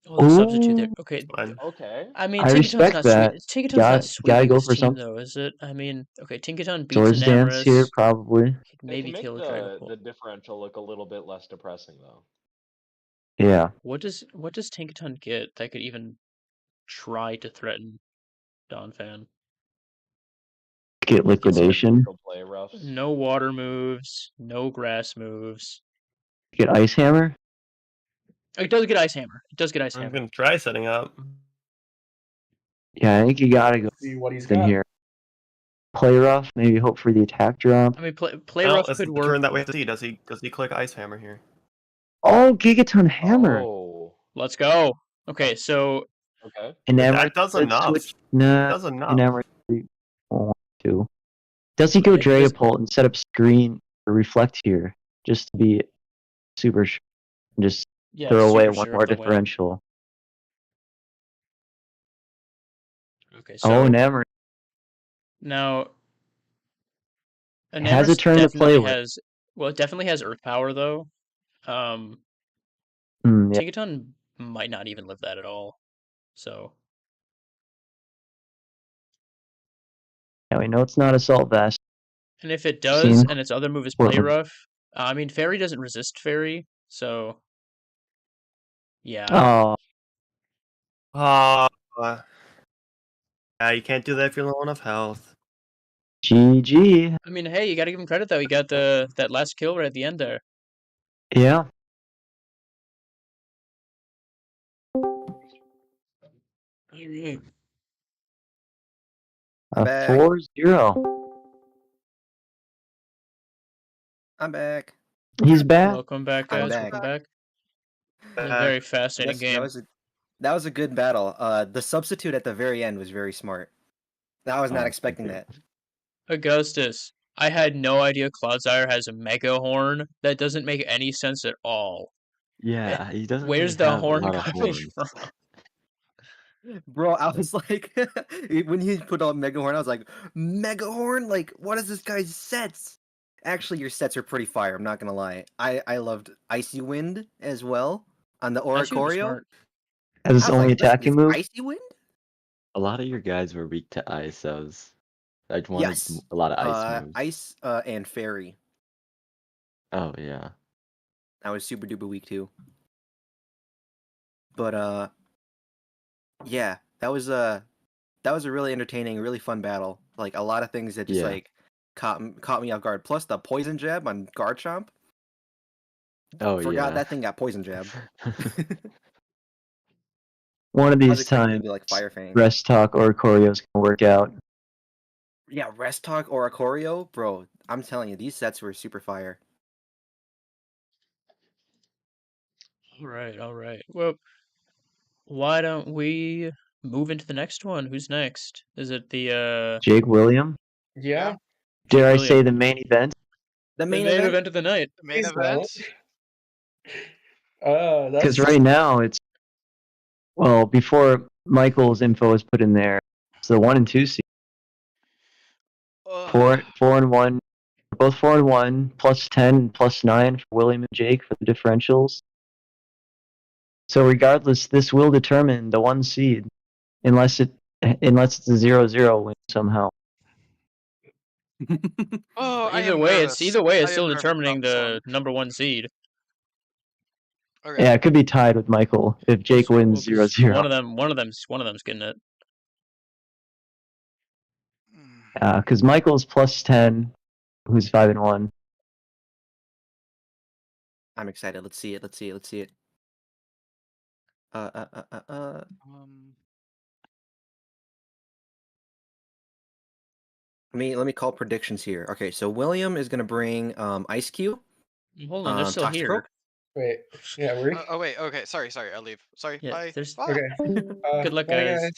Oh, the substitute there. Ooh. Okay. Fine. Okay. I mean, I Tinkaton's respect not that. Tinkaton's Got- not gotta sweeping go this for team something. though, is it? I mean, okay, Tinkaton beats Swords Dance here, Enamorus. probably. Could They maybe can make kill the Dragapult. differential look a little bit less depressing though. Yeah. What does Tinkaton get that could even try to threaten Donphan? Get Liquidation. Neutral play rough. No water moves, no grass moves. Get Ice Hammer. Oh, it does get Ice Hammer. It does get Ice I'm Hammer. gonna try setting up. Yeah, I think you gotta go See what he's in got. here. Play rough, maybe hope for the attack drop. I mean, play Well, rough it's could the work. turn that we have to see. Does he click Ice Hammer here? Oh, Gigaton Hammer. Oh. Let's go. Okay, so Okay. Enamor. That does let's enough. switch- Nah, Does enough. Enamor 3-1-2. Does he go Yeah, he does- Dragapult and set up screen or reflect here? Just to be super sure. And just yeah, throw away super one sure more of the win. differential. Okay, so Oh, Enamor. now Has a Enamorus turn to play definitely with. has it definitely has Earth Power though. Yeah. Tinkaton might not even live that at all. So Yeah, we know it's not Assault Vest. and if it does, Seen and its other move is Play Portland. Rough, I mean Fairy doesn't resist Fairy, so yeah. Oh, Yeah, you can't do that if you're low enough health. GG. I mean, hey, you gotta give him credit though. He got that last kill right at the end there. Yeah. I'm A back. 4-0. I'm back. He's back. Welcome back, I'm guys. back. Welcome back. It's a very fascinating game. That was a good battle. The substitute at the very end was very smart. I was not expecting that. Augustus, I had no idea Cloudsire has a Mega Horn. That doesn't make any sense at all. Yeah, he doesn't Where's really the have horn a lot of coming horns. from? Bro, I was like, when he put on Mega Horn, I was like, Mega Horn? Like, what is this guy's sets? Actually, your sets are pretty fire, I'm not gonna lie. I loved Icy Wind as well on the Icy Wind was Oricorio. smart. As his I was only like, listen, attacking this move. Icy Wind? A lot of your guys were weak to ice, so I wanted Yes. a lot of ice moves. Ice and Fairy. Oh yeah. I was super duper weak too. But yeah, that was a really entertaining, really fun battle. Like a lot of things that just Yeah. like caught me off guard. Plus the poison jab on Garchomp. Oh Forgot yeah. that thing got poison jab. One of I was these expecting it to times, be like Fire Fang. Rest Talk or Chorio's gonna work out. Yeah, Rest Talk or Oricorio, bro. I'm telling you, these sets were super fire. All right. Well, why don't we move into the next one? Who's next? Is it the Jake William. Yeah. Dare I William. say the main event? The main, main event. event of the night? The main Please event. That's Because right now it's before Michael's info is put in there, it's the 1 and 2 seed. Ugh. 4 and 1, both 4 and 1, plus 10 and plus 9 for William and Jake for the differentials. So regardless, this will determine the 1 seed, unless it's a 0-0 win somehow. Oh, I Either am way, nervous. it's I am still nervous determining about this the one. number 1 seed. Okay. Yeah, it could be tied with Michael if Jake Well, wins 'cause 0-0. One of them's getting it. Because Michael's plus 10, who's 5-1. I'm excited. Let's see it. Let's see it. Let's see it. Let me call predictions here. Okay, so William is gonna bring Ice Cube. Hold on, they're still Toxic here. Rope. Wait, yeah, we're Oh wait, okay, sorry, I'll leave. Sorry, Yeah, bye. there's- Bye. okay. Good luck, bye, guys.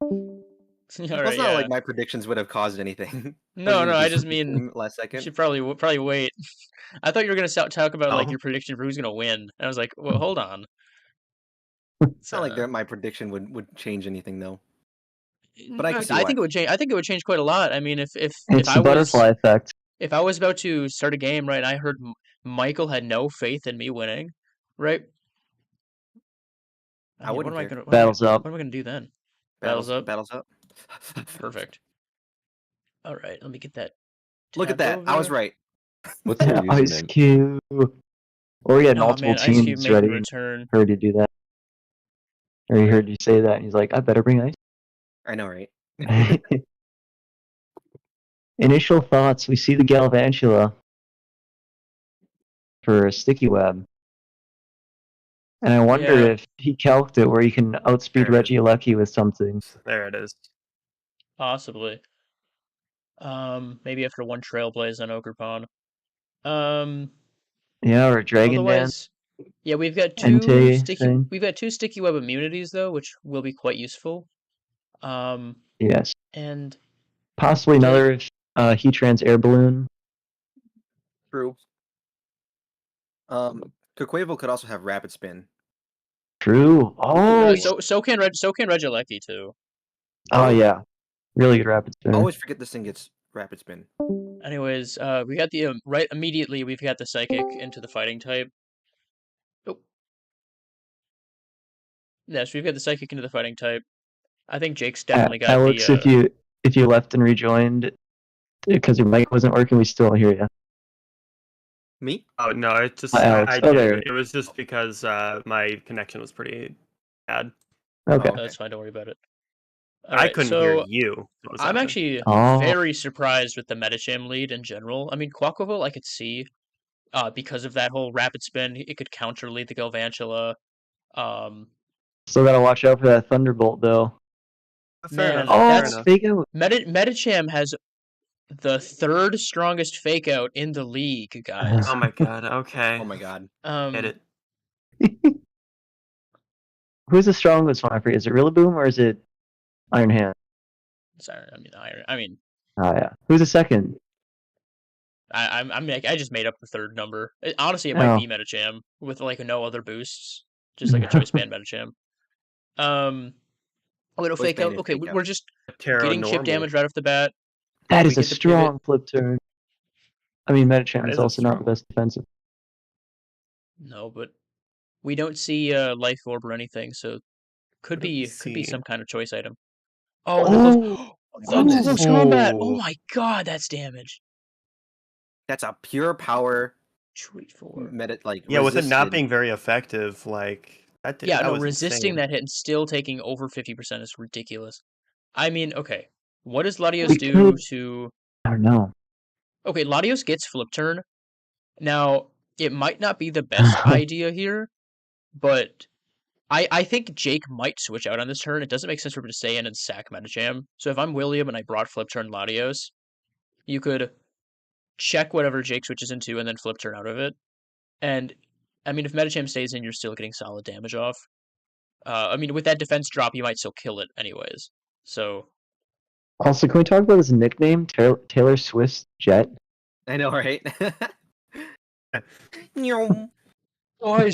Well, All it's right, not yeah. like my predictions would have caused anything. No, What do you no, I do, just switch mean between last you second. should probably wait. I thought you were gonna talk about like Oh. your prediction for who's gonna win. And I was like, well, hold on. It's not like my prediction would change anything though. But I can see I why. think it would change. I think it would change quite a lot. I mean, if It's I the butterfly effect. if I was about to start a game, right, and I heard Michael had no faith in me winning, right? I wouldn't what am I care. gonna Battles up. What am I gonna do then? Battles up. Battles up. Perfect. All right, let me get that. Look at tabbed that. I was over. right. What's your Ice username? Cube. Or he had Oh multiple man, Ice Cube teams making a ready. return. Heard you do that. Or he heard you say that, and he's like, I better bring Ice. I know, right? Initial thoughts. We see the Galvantula for a sticky web. And I wonder Yeah. if he calced it where he can outspeed There it is. Reggie Lucky with something. There it is. Possibly. Maybe after one Trailblaze on Ogre Pawn. Yeah, or Dragon Dance. Otherwise, yeah, we've got Entei sticky. thing. We've got two sticky web immunities though, which will be quite useful. Yes. And Possibly another Heatran's air balloon. True. Kuquevo could also have rapid spin. True. Oh, so can Regieleki too. oh yeah. Really good rapid spin. I always forget this thing gets rapid spin. Anyways, we got the right immediately. We've got the psychic into the fighting type. Oh. Yes, we've got the psychic into the fighting type. I think Jake's definitely got Alex, the. if you left and rejoined because your mic wasn't working, we still hear you. Me? Oh no, it just Alex. I Oh, did. there. It was just because my connection was pretty bad. Okay. Oh. That's fine. Don't worry about it. I Alright, couldn't so hear you. That was I'm happening. actually Oh. very surprised with the Metacham lead in general. I mean, Quaquaval I could see, because of that whole rapid spin, it could counter lead the Galvantula. Still gotta watch out for that Thunderbolt though. Fair Man, enough. Oh, fair that's enough. fake out. Metacham has the third strongest fake out in the league, guys. Oh my god. Okay. Oh my god. Get it. Who's the strongest one? I forget. Is it Rillaboom or is it Iron Hand? Sorry, I mean, Oh yeah. Who's the second? I just made up the third number. Honestly, it might Oh. be Metacham with like no other boosts, just like a choice band Metacham. It'll Choice fake band out. is Okay, fake out. we're just Terra getting chip normal. damage right off the bat. That We is a get the pivot. strong flip turn. I mean, Metacham That is is a also not the strong- best defensive. No, but we don't see Life Orb or anything, so could What do we be see? some kind of choice item. Oh, the goodness. close combat! Oh Oh. my god, that's damage. That's a pure power Treat for. Yeah, with it not resisted. being very effective, like that. Yeah, that no, was resisting insane. that hit and still taking over 50% is ridiculous. I mean, okay, what does Latios We do could- to? I don't know. Okay, Latios gets flip turn. Now, it might not be the best idea here, but I think Jake might switch out on this turn. It doesn't make sense for him to stay in and sack Metacham. So if I'm William and I brought flip turn Latios, you could check whatever Jake switches into and then flip turn out of it. And I mean, if Metacham stays in, you're still getting solid damage off. I mean, with that defense drop, you might still kill it anyways. So Also, can we talk about his nickname, Taylor Swift's Jet? I know, right? Nyom. oh,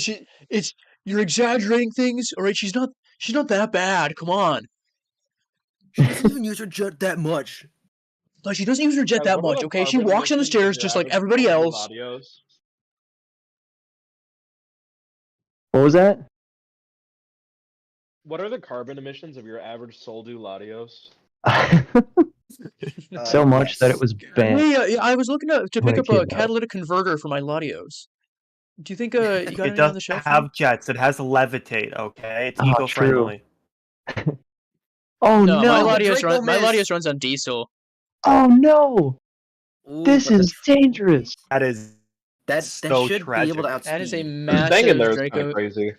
you're exaggerating things. All right, she's not that bad. Come on. She doesn't even use her jet that much. Like she doesn't use her jet Guys, that what are much. the Okay, she carbon walks down the emissions of stairs your just like average everybody Soldu else. Latios? What was that? What are the carbon emissions of your average Soldu Latios? So much that it Yes. was banned. Yeah, I was looking to When pick it up a came out. catalytic converter for my Latios. Do you think you got It anything on doesn't the shelf? have jets. It has levitate. Okay, it's Oh, eco-friendly. Oh No, no! my Latios runs on diesel. Oh no! Ooh, This but is dangerous. That is that so should be able to tragic. That is a outspeed. Hanging massive there is kind Draco. of crazy.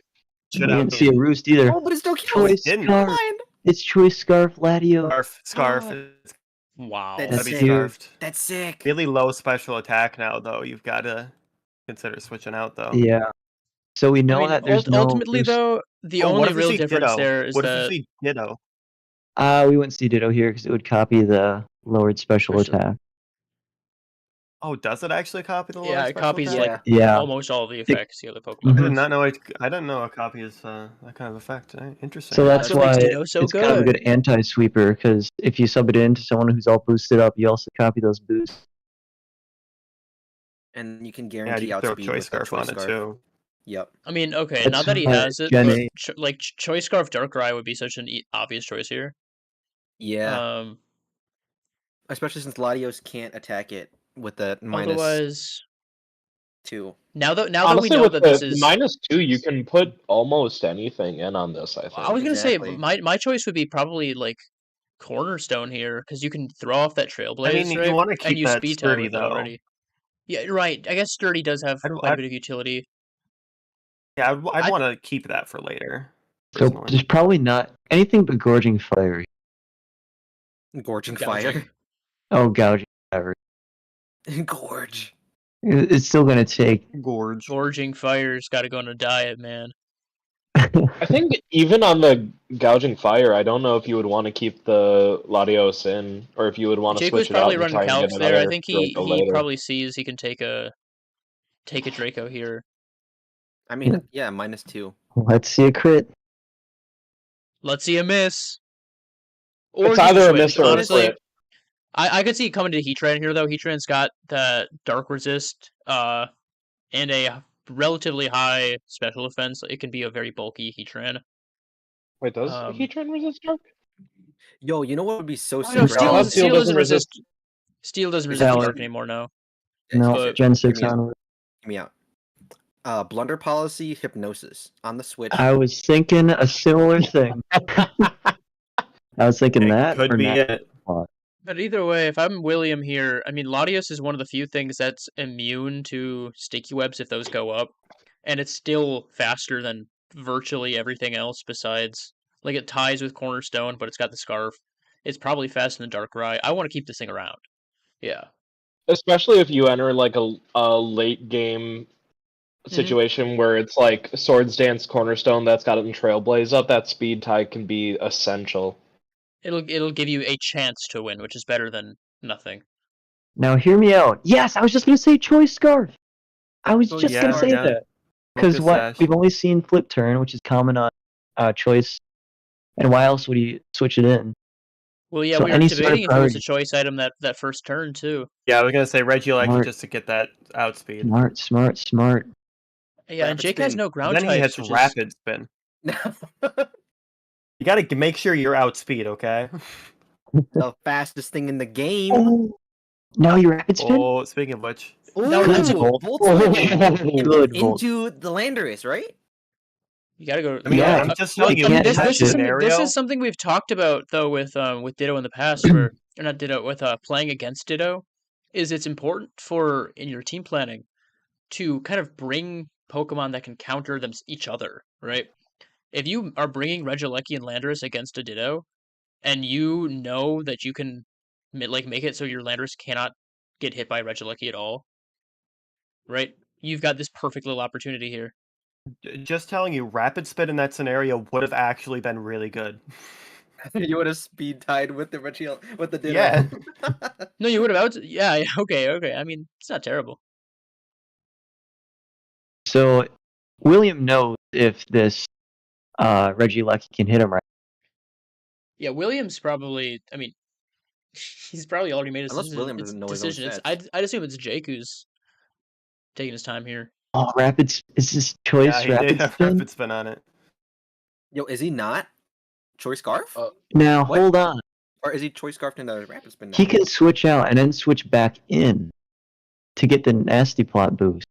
Should We have didn't see a been. roost either. Oh, but it still kills. Choice didn't. scarf. Mind. It's choice scarf, Ladio. Scarf. It's Wow. That's gotta be sick. scarfed. That's sick. Really low special attack now, though. You've got to consider switching out, though. Yeah. So we know I mean, that there's no ultimately roost. though, the Oh, what only if we real see difference Ditto? there is What if that we see Ditto? We wouldn't see Ditto here because it would copy the lowered special Special- attack. Oh, does it actually copy the lower yeah, it special copies attack? like Yeah. almost all the effects the other I Pokemon. did Mhm. not know I didn't know a copy is that kind of effect. Interesting. So that's what makes why Ditto so it's kind of a good. good anti-sweeper because if you sub it into someone who's all boosted up, you also copy those boosts. And you can yeah, guarantee you can throw outspeed choice with that scarf on choice it scarf. too. Yep. I mean, okay, That's not that he why has it, Gen but 8. Choice Scarf Darkrai would be such an obvious choice here. Yeah. Especially since Latios can't attack it with the Otherwise, -2. now that we Honestly, know with that the this is, -2, you can put almost anything in on this. I think. I was gonna Exactly. say my choice would be probably like Cornerstone here because you can throw off that Trailblaze, I mean, you right? want to And keep you that speed tie sturdy with it though. already. Yeah, you're right. I guess Sturdy does have quite a bit of utility. Yeah, I'd I'd- want to keep that for later. So Personally. there's probably not anything but gorging fire. Gorging Gouging. fire. Oh, gouging fire. Gorge. It's still gonna take. Gorge. Gorging Fire's got to go on a diet, man. I think even on the gouging fire, I don't know if you would want to keep the Latios in, or if you would want to Jake was switch it out probably and running try and get calcs there. I another think he Draco later. probably sees he can take a Draco here. I mean, yeah, -2. Let's see a crit. Let's see a miss. Or It's just either a switch. miss or a Honestly, crit. I could see it coming to Heatran here though. Heatran's got the Dark Resist, and a relatively high special defense. It can be a very bulky Heatran. Wait, does Um, Heatran resist dark? Yo, you know what would be so Oh, sick? no, right Steel, now? Steel Steel doesn't doesn't resist. resist- Steel doesn't Is resist that dark one? anymore. No. No, But- Gen 6 Give me a- onward. Hear me out. Blunder policy, hypnosis on the Switch. I was thinking a similar thing. I was thinking It that. could or be not. it. But either way, if I'm William here, I mean, Latios is one of the few things that's immune to sticky webs if those go up, and it's still faster than virtually everything else besides, like, it ties with Cornerstone, but it's got the Scarf. It's probably faster than Darkrai. I want to keep this thing around. Yeah. Especially if you enter like a late game situation where it's like Swords Dance Cornerstone that's got it in Trailblaze up, that speed tie can be essential. It'll give you a chance to win, which is better than nothing. Now hear me out. Yes, I was just gonna say choice scarf. I was Oh, just yeah, gonna say yeah. that because Focus what sash. we've only seen flip turn, which is common on choice. And why else would he switch it in? Well, yeah, So we were any sort of debating if it was priority- a choice item that first turn, too. Yeah, I was gonna say Regieleki Smart. just to get that outspeed. Smart. Yeah, and Rapid Jake has spin. no ground Then he types, hits which is... rapid spin. You gotta make sure you're outspeed, okay? The fastest thing in the game. Oh, now you rapid spin. Oh, speaking of which, No, Good that's a Volt. Volt Oh, switch. good Volt. Into the Landorus, right? You gotta go... I mean, Yeah, I'm just telling you, I mean, in this- that this is something- scenario, This is something we've talked about though with Ditto in the past, where or not Ditto with playing against Ditto, is it's important for in your team planning to kind of bring Pokemon that can counter them each other, right? If you are bringing Regieleki and Landorus against a Ditto, and you know that you can like make it so your Landorus cannot get hit by Regieleki at all, right? You've got this perfect little opportunity here. just telling you, rapid spin in that scenario would have actually been really good. You would have speed tied with the with the Ditto. Yeah. No, you would have yeah, okay. I mean, it's not terrible. So William knows if this Regieleki can hit him right. Yeah, Williams probably. I mean, he's probably already made a Unless William doesn't know his own decision. stats. I'd assume it's Jake who's taking his time here. Oh, is this choice Yeah, he did rapid have spin? rapid spin on it. Yo, is he not choice scarf? Now What? hold on. Or is he choice scarfed in the rapid spin? He now? can switch out and then switch back in to get the nasty plot boost.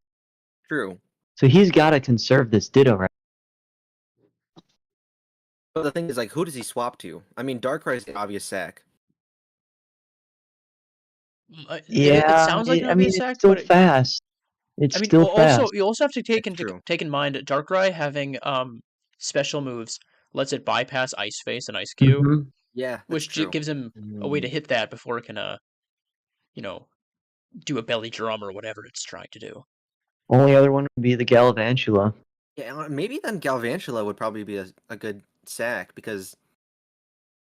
True. So he's got to conserve this Ditto, right? But the thing is, like, who does he swap to? I mean, Darkrai is the obvious sack. It sounds like an I mean, obvious it's sack, still but fast. It's I mean, still also fast. you also have to take That's true. in mind Darkrai having special moves lets it bypass Ice Face and Ice Cube, Mhm. Yeah, that's which true. gives him a way to hit that before it can you know, do a belly drum or whatever it's trying to do. Only other one would be the Galvantula. Yeah, maybe then Galvantula would probably be a good sack because,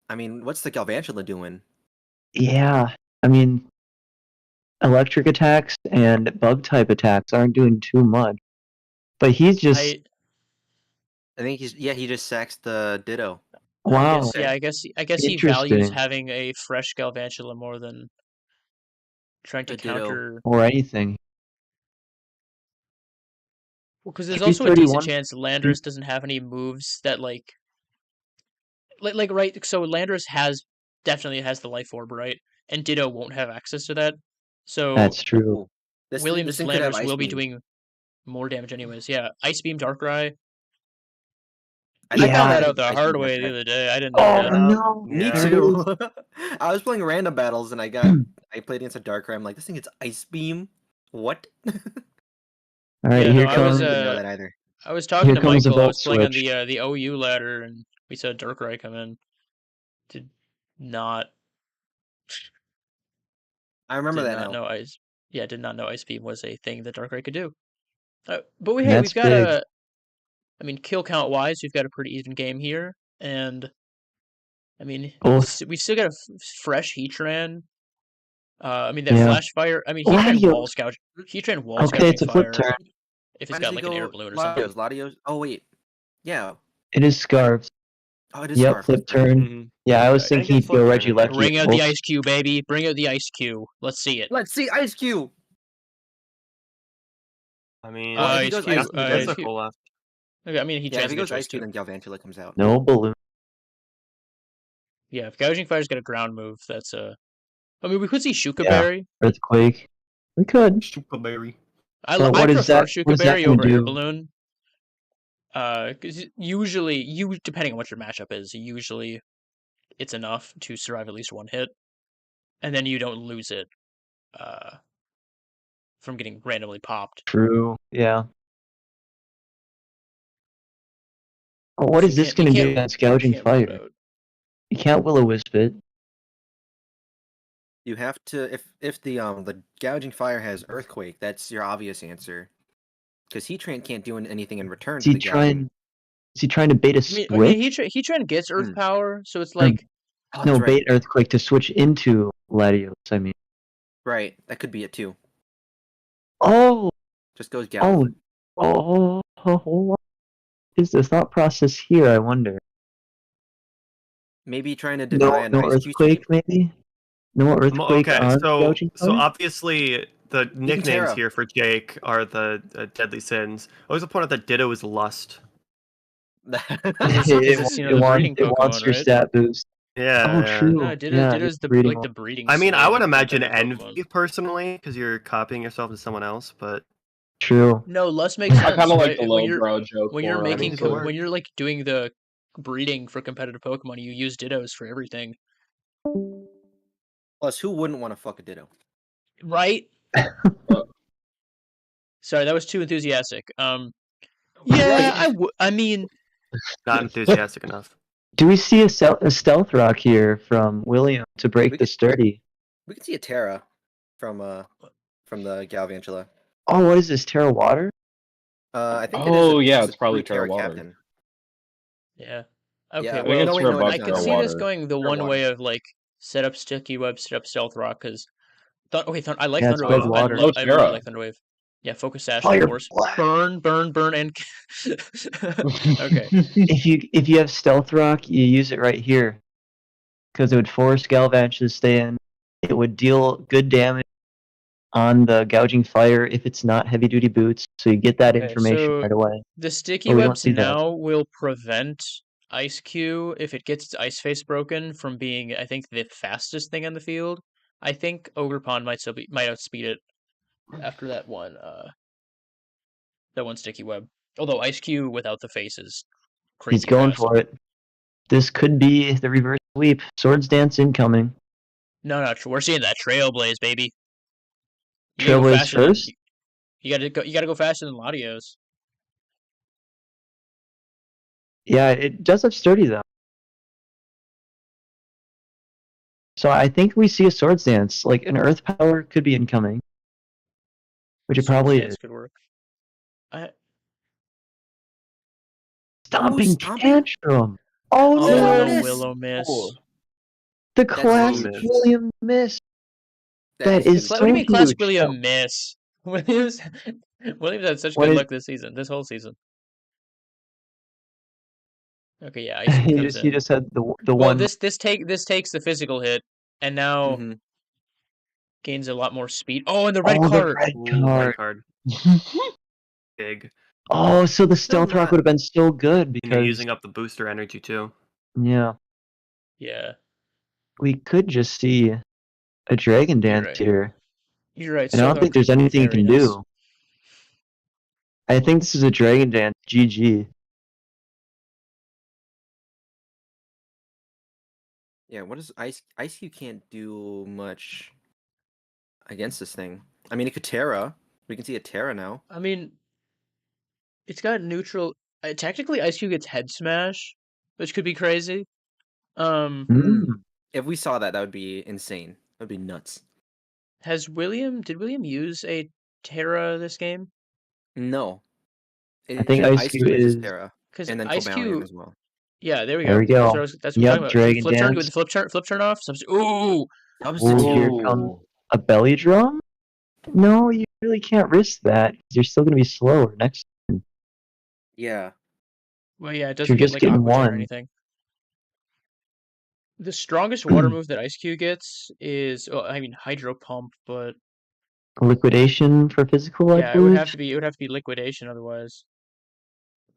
I mean, what's the Galvantula doing? Yeah, I mean, electric attacks and bug type attacks aren't doing too much. But he's just I think he just sacks the Ditto. wow. I guess he values Interesting. having a fresh Galvantula more than trying to The Ditto. counter. Or anything. Well, because there's Q also a decent 31 chance Landorus doesn't have any moves that like right. So Landorus definitely has the Life Orb, right? And Ditto won't have access to that. So That's true. Ooh. This Williams thing could have Landorus Ice will be Beam. doing more damage anyways. Yeah, Ice Beam, Darkrai. I Yeah. found that out the Ice hard Beam way the Darkrai. other day. I didn't know Oh that. no. Me Yeah. too. I was playing random battles and I played against a Darkrai. I'm like, this thing gets Ice Beam. What? All right, Yeah, no, here I I was comes. didn't know that either. I was talking Here to comes the Michael. I vote was playing on switch. the OU ladder, and we saw Darkrai come in. Did not I remember did that not now. know Ice. Yeah, did not know Ice Beam was a thing that Darkrai could do. But And hey, that's we've got big. I mean, kill count wise, we've got a pretty even game here, and I mean, Both. we've still got a fresh Heatran. I mean that Yeah. Flash Fire. I mean, Heatran Latios. wall scout. Heatran wall Okay, scouting it's a flip fire. turn. If it's Why got does like he an air go balloon or something. Latios? Oh wait. Yeah. It is Scarves. Oh, it is Yep, Scarf. flip That's right. turn. Mhm. Yeah, I was Right. thinking he'd go flip turn in here. Regieleki. Bring out the Ice Cube, baby. Bring out the Ice Cube. Let's see it. Let's see Ice Cube. I mean, Well, if he Ice goes Cube. Ice Cube, that's Ice a then Cube. cool left. Okay, I mean, he yeah, if he goes choice Ice Cube, too. then Galvantula comes out. No balloon. Yeah, if Gouging Fire's got a ground move, that's I mean, we could see Shuka Yeah. Berry. Earthquake. We could. Superberry. I But I what is prefer that- Shuka what is that Berry gonna over Air do? Balloon. Because usually, depending on what your matchup is, usually it's enough to survive at least one hit, and then you don't lose it from getting randomly popped. True. Yeah. Oh, what So is you this can't- going to you do can't- against Gouging can't rule it Fire? out. You can't Will-O-Wisp it. You have to if the Gouging Fire has Earthquake, that's your obvious answer. Because Heatran can't do anything in return Is to he the Gouging. trying? Is he trying to bait a I mean, switch? Heatran gets Earth Hmm. Power, so it's Or- like Oh, no, that's right. bait Earthquake to switch into Latios. I mean. Right, that could be it too. Oh. Just goes Gal. What is the thought process here? I wonder. Maybe trying to deny No an Ice Q Earthquake, maybe. No Earthquake Okay, on so Gouging Fire? obviously the nicknames Terra. here for Jake are the Deadly Sins. I always point out that Ditto is Lust. it's, you know, the breeding it wants Pokemon, your right? stat boost. Yeah. Oh, yeah. true. No, Ditto's the breeding like the breeding. I mean, I slave would of imagine competitive Pokemon. envy personally, because you're copying yourself to someone else. But True. No, Lust makes sense. I kind of like right? the lowbrow joke. when you're for, making it work. when you're like doing the breeding for competitive Pokemon, you use Dittos for everything, Plus, who wouldn't want to fuck a Ditto? right? Oh. Sorry, that was too enthusiastic. Yeah, I mean, not enthusiastic enough. Do we see a Stealth Rock here from William to break We the could- sturdy? We could see a Terra from the Galvantula. Oh, what is this? Terra Water? I think Oh, it is. yeah, This it's probably a Terra Terra Water. Captain. yeah. Okay, Yeah, I think well, it's no, wait, for no, above I it's can not. see Terra this Water. going the Terra one Water. way of like set up Sticky Web, set up Stealth Rock, because I like Yeah, it's Thunderwave. above water. I really Terra. like Thunderwave. Yeah, Focus Sash, Fire of course. Blast. Burn, and okay. If you have Stealth Rock, you use it right here, because it would force Galvantula to stay in. It would deal good damage on the Gouging Fire if it's not heavy duty boots, so you get that Okay, information so right away. the Sticky Oh, we don't Webs see that. now will prevent Ice Q if it gets its Ice Face broken from being, I think, the fastest thing on the field. I think Ogre Pond might outspeed it after that one. that one sticky web. Although Ice Cube without the face is crazy He's going fast. for it. This could be the reverse sweep. Swords Dance incoming. No, we're seeing that Trailblaze, baby. You gotta go Trailblaze faster than first? you gotta go faster than Latios. Yeah, it does have sturdy though. So I think we see a Swords Dance. Like an Earth Power could be incoming. Which it probably is. Could work. Stomping stomping? Tantrum. Oh, Oh no! no, miss. Willow miss. Oh, The That's classic huge. William miss. That is What so do you mean classic huge. William miss? Williams had such What good is- luck this whole season. Okay, yeah, Ice Cube comes he in. just had the Well, one. this takes the physical hit, and now Mhm. gains a lot more speed. Oh, and the red Oh, card. the red Ooh, red card. card. Big. Oh, so the Still stealth rock not- would have been so good And you're because using up the booster energy too. yeah, Yeah, we could just see a Dragon Dance right. here. you're right. And I don't think there's anything you can do. I think this is a Dragon Dance. GG. Yeah, what is Ice Cube can't do much against this thing. I mean, it could Terra. We can see a Terra now. I mean, it's got neutral. Technically, Ice Cube gets head smash, which could be crazy. If we saw that, that would be insane. That would be nuts. Did William use a Terra this game? No. I think Ice Cube is Terra. Because And then Ice Cobalion Cube. as well. Yeah, there we There go. we go. That's what Yep, I'm talking about. Dragon Flip turn Dance. with the flip turn off. Ooh, Substitute. Here comes a belly drum? No, you really can't risk that. 'Cause you're still going to be slower next turn. Yeah. well, yeah, it You're doesn't get just like getting Aqua Jet or one. anything. The strongest water move that Ice Cube gets is, Hydro Pump, but Liquidation for physical, I yeah, it believe. would have to be Liquidation otherwise.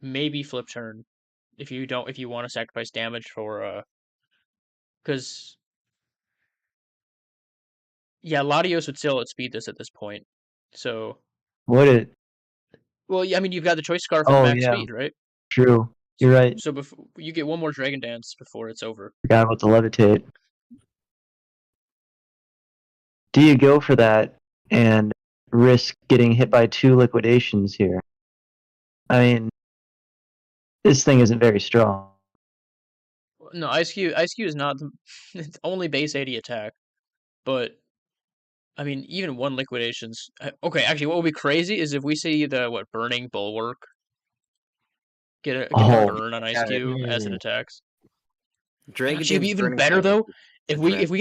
Maybe Flip Turn, if you want to sacrifice damage for because yeah, Latios would still outspeed this at this point. So Would it? well, yeah, I mean you've got the choice scarf Oh, at max yeah. speed, right? True. You're right. So before you get one more Dragon Dance before it's over. Forgot about the levitate. Do you go for that and risk getting hit by 2 liquidations here? I mean, this thing isn't very strong. No, Ice Cube is not it's only base 80 attack, but I mean even one liquidation's okay. Actually, what would be crazy is if we see the Burning Bulwark get a burn on Ice Cube as it attacks. Dragon Actually, it'd be Dance even Burning better though Bulwark if is we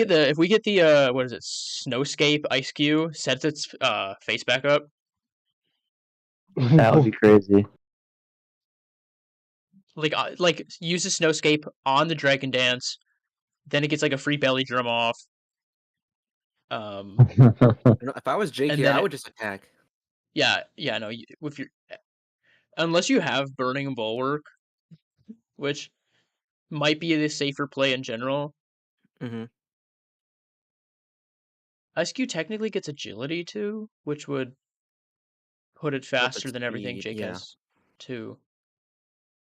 get the what is it, Snowscape Ice Cube sets its face back up. That would be crazy. Like uses Snowscape on the Dragon Dance, then it gets like a free belly drum off. If I was Jake And here, then I it- would just attack. Yeah, no, with your unless you have Burning Bulwark, which might be the safer play in general. Mhm. Ice Cube technically gets agility too, which would put it faster than everything speed, Jake yeah. has too.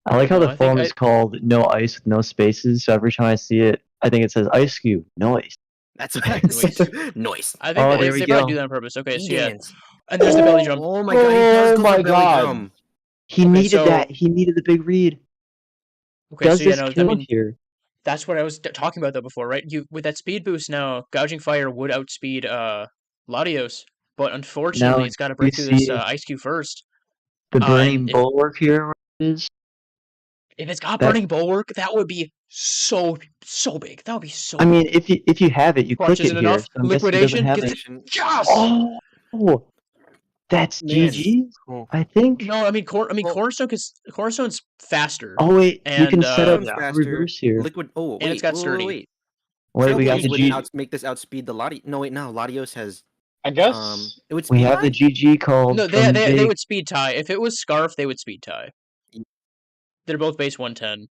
I like how No, the I think form is called No Ice with No Spaces, so every time I see it, I think it says Ice Cube, no ice. That's Noise. Noise. I think Oh, they there we probably go. do that on purpose. Okay, so yeah, Dance. and there's the belly drum. Oh my god, he does Oh go my for belly God. drum. He Okay, needed so- that. He needed the big read. Okay, Does so yeah, this no, I kill mean here? that's what I was talking about though before, right? You with that speed boost now, Gouging Fire would outspeed Latios, but unfortunately Now it's got to we break through this see- Ice Cube first. The Burning and if- Bulwark here is. If it's got That- Burning Bulwark, that would be so big. That would be so. I mean, if you have it, you Watch, click it isn't here. enough? So I'm guessing he doesn't Liquidation have gets it. Liquidation. yes. Oh, that's Man. GG. Cool. I think. No, I mean, Well- Cornerstone's faster. Oh wait, you can And, set up Sounds a faster. reverse here. Liquid. Oh, wait. And it's got wait, sturdy. Wait. Wait, we got Trailblaze the would G. make this outspeed the Latios. No, wait, no. Latios has. I guess It would We speed have the high? GG called. No, from they Big. would speed tie. If it was Scarf, they would speed tie. They're both base 110.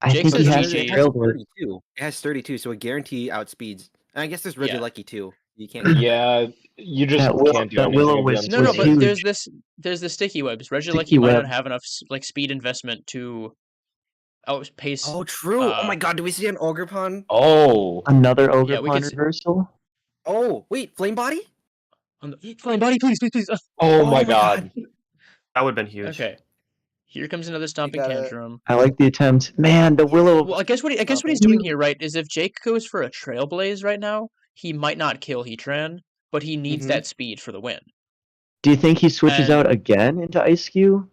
I Jake think says he GG. has the It It has Trailblaze. 32. It has 32, so a guarantee outspeeds. And I guess there's Yeah. Regilucky too. You can't. Yeah, you just can't do that anything will-o-wisp against No, no, was but huge. there's the sticky webs. Regieleki Sticky might web. not have enough like speed investment to outpace. Oh, true. Oh my god, do we see an Ogerpon? Oh, Another Yeah, we Ogerpon could see- reversal. Oh, wait, Flame Body? Flying body, please, please, please. oh my god. That would have been huge. Okay, here comes another stomping gotta- tantrum. I like the attempt. Man, the Willow. Well, I guess what he's doing here, right, is if Jake goes for a Trailblaze right now, he might not kill Heatran, but he needs Mhm. that speed for the win. Do you think he switches And- out again into Ice Cube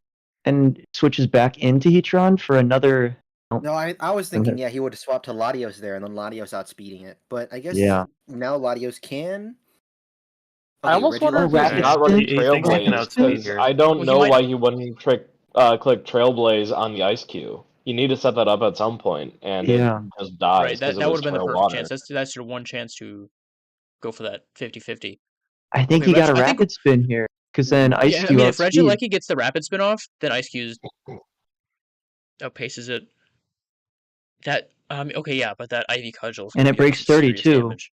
and switches back into Heatran for another? No, I was thinking, yeah, he would have swapped to Latios there, and then Latios outspeeding it. But I guess Yeah. now Latios can. I almost wonder if he's Rapid not running Spin? He thinks he can Trailblaze, outspeed because here. I don't Well, he know might- why he wouldn't click Trailblaze on the Ice Cube. You need to set that up at some point, and Yeah. it just dies. Right, that 'cause it would was have been the Trail perfect Water. chance. That's your one chance to go for that 50-50. I think Okay, he got a I think- rapid spin here because then Ice Yeah, I Cube mean, if outspeed. Regieleki gets the rapid spin off, then Ice Cube outpaces it. That okay, yeah, but that Ivy Cudgel, And it breaks 30 too. Damage.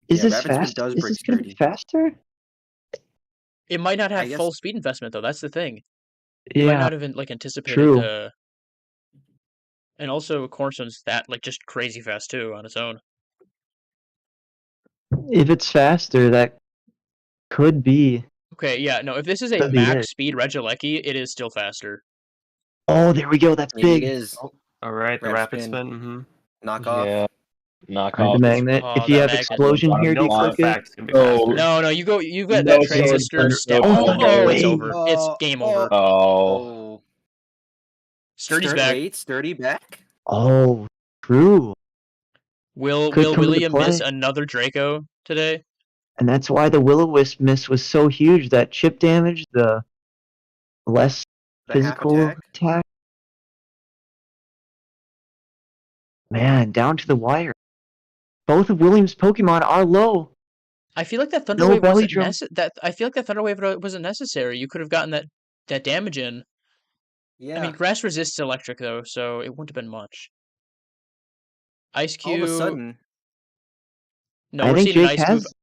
Is Yeah, this rapid spin fast? does Is break this gonna be 30. faster? It might not I have guess- full speed investment though. That's the thing. It might Yeah. not have like anticipated True. the. And also, Cornstone's that like just crazy fast too on its own. If it's faster, that could be. Okay, yeah, no. If this is a Could be max it. speed Regieleki, it is still faster. Oh, there we go. That's Maybe big. it is. All right, the Rapid rapid spin. spin. Mm-hmm. Knock off. Yeah, knock Alright, off. the magnet. Oh, If you that have magnet. explosion here, do you no, for a click it? fact it's gonna be Oh. faster. No, you got No, that so it's transistor under- step. oh, Oh, no it's way. over. It's game over. Oh, Oh. Sturdy's back. Wait, Sturdy back? Oh, true. Will Could come into William miss play. another Draco today? And that's why the Will-O-Wisp miss was so huge. That chip damage, the less The half physical attack? attack. Man, down to the wire. Both of William's Pokemon are low. I feel like that Thunder No Wave belly wasn't drum. I feel like that Thunder Wave wasn't necessary. You could have gotten that damage in. Yeah. I mean, grass resists electric though, so it wouldn't have been much. Ice all Cube. of a sudden. No, I we're think seeing an Jake Ice Cube. has.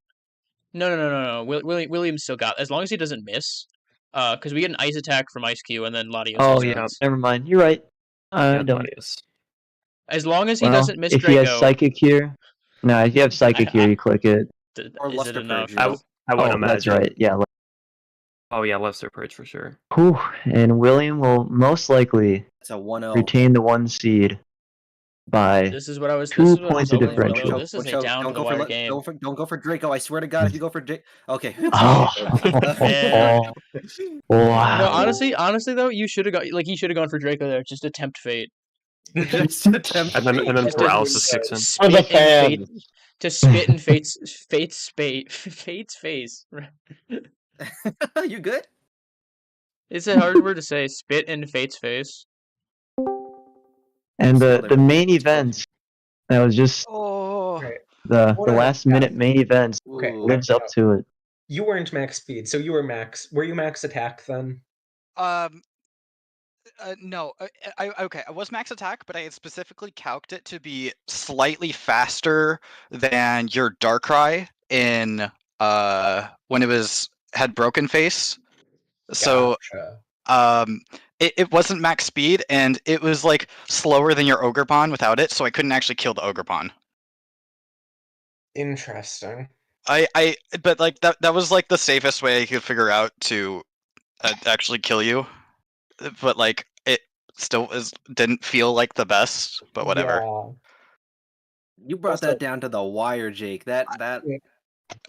No. William still got, as long as he doesn't miss. Because we get an ice attack from Ice Cube and then Latios. Oh has yeah, Ice. never mind. You're right. I Yeah, don't. Latios. As long as he Well, doesn't miss if Draco. he has Psychic here. No, if you have Psychic here, you click it. Or Is it Luster enough? Purge. I would Oh, imagine. that's right. Yeah. Oh yeah, Lester Purge for sure. Whew. And William will most likely It's a 1-0. retain the 1 seed by This is what I was. 2 This is what I was points of hoping for. differential. Though. This is a down to the wire game. Don't go for Draco. I swear to God, if you go for Draco. Okay. Oh, Man. wow. No, honestly though, you should have got he should have gone for Draco there. Just attempt fate. Just attempt. And then Just paralysis kicks in. For the Spit in fate, fans. to spit in fate's face. You good? It's a hard word to say. Spit in fate's face. And So the main events, that was just Oh. Right. the Hold on. last minute main events Okay. Ooh. lives up to it. You weren't max speed, so you were max. Were you max attack then? No. Okay. I was max attack, but I had specifically calced it to be slightly faster than your Darkrai in when it had broken face. So Gotcha. it wasn't max speed, and it was like slower than your Ogerpon without it, so I couldn't actually kill the Ogerpon. Interesting. But like that was like the safest way I could figure out to actually kill you. But like it still didn't feel like the best, but whatever. Yeah. You brought Also- that down to the wire, Jake. That I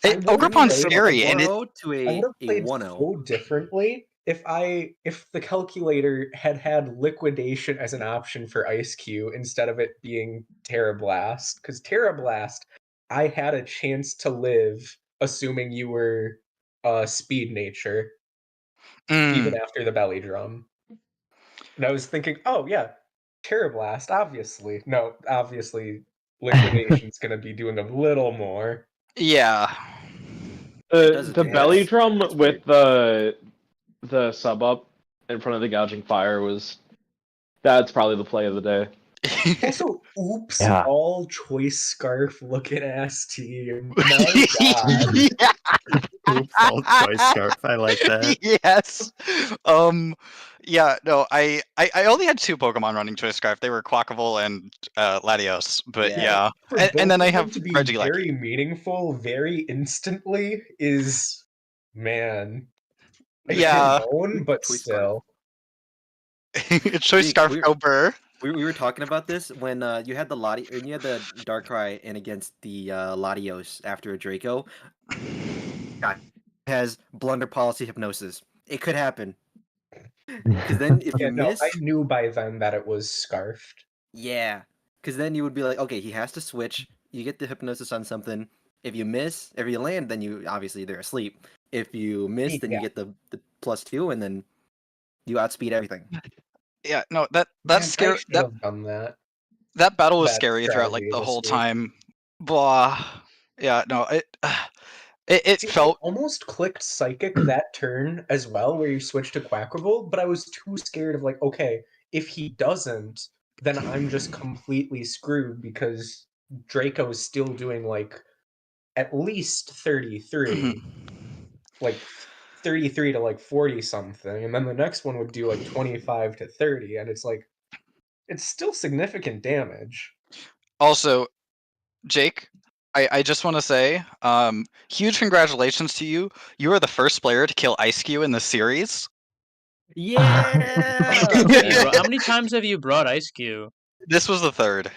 would've Ogerpon's played scary, and it 1-0 to I a would have played 1-0. so differently if the calculator had liquidation as an option for Ice Cube instead of it being Terra Blast. Because Terra Blast, I had a chance to live, assuming you were speed nature, even after the belly drum. And I was thinking, oh yeah, Terra Blast, obviously. No, obviously liquidation's gonna be doing a little more. yeah. does The it belly dance? drum That's with the sub up in front of the gouging fire that's probably the play of the day. Also, oops, Yeah. all choice scarf looking ass team. My god. Yeah. Oops, all choice scarf. I like that. Yes. Yeah, no, I only had 2 Pokemon running Choice Scarf. They were Quackable and Latios. But Yeah. yeah. For And both then I of them have to be Regieleki. very meaningful very instantly is, man. I Yeah. can moan, but Choice scarf. still. Choice Jake, Scarf we're- Cobra. We were talking about this when you had the when you had the Darkrai and against the Latios after a Draco. God, it has blunder policy hypnosis. It could happen. Because then if Yeah, you no, miss, I knew by then that it was scarfed. yeah. Because then you would be like, okay, he has to switch. You get the hypnosis on something. If you miss, if you land, then you obviously they're asleep. If you miss, then you Yeah. get the +2, and then you outspeed everything. Yeah, no, that Man, scary I should that have done that. that battle was That scary throughout like strategy the this whole week. time. Blah. Yeah, no, it See, felt I almost clicked Psychic that turn as well, where you switch to Quackable, but I was too scared of like, okay, if he doesn't, then I'm just completely screwed because Draco's still doing like at least 33, like 33 to like 40 something, and then the next one would do like 25 to 30, and it's like, it's still significant damage. also Jake, I just want to say, huge congratulations to you. You are the first player to kill Ice-Q in the series. Yeah. How many times have you brought Ice-Q? This was the 3rd.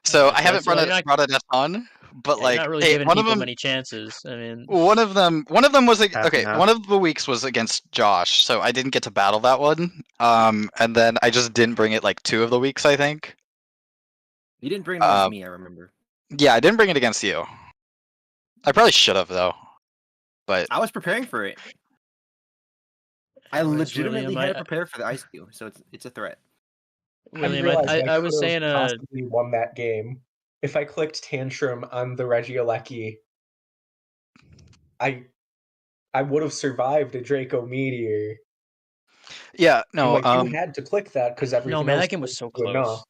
So Okay, I haven't you're not, brought it a ton, but yeah, you're like, not really hey, giving people many chances. I mean, one of them was Half and okay. half. One of the weeks was against Josh, so I didn't get to battle that one. And then I just didn't bring it like 2 of the weeks, I think. You didn't bring it against me, I remember. Yeah, I didn't bring it against you. I probably should have though, but I was preparing for it. I anyways, legitimately William, had to prepare for the Ice Cube, so it's a threat. William, realized I was could've saying, possibly won that game if I clicked Tantrum on the Regieleki. I would have survived a Draco Meteor. yeah, And no, like you had to click that because everything no, man, else that game was so good enough.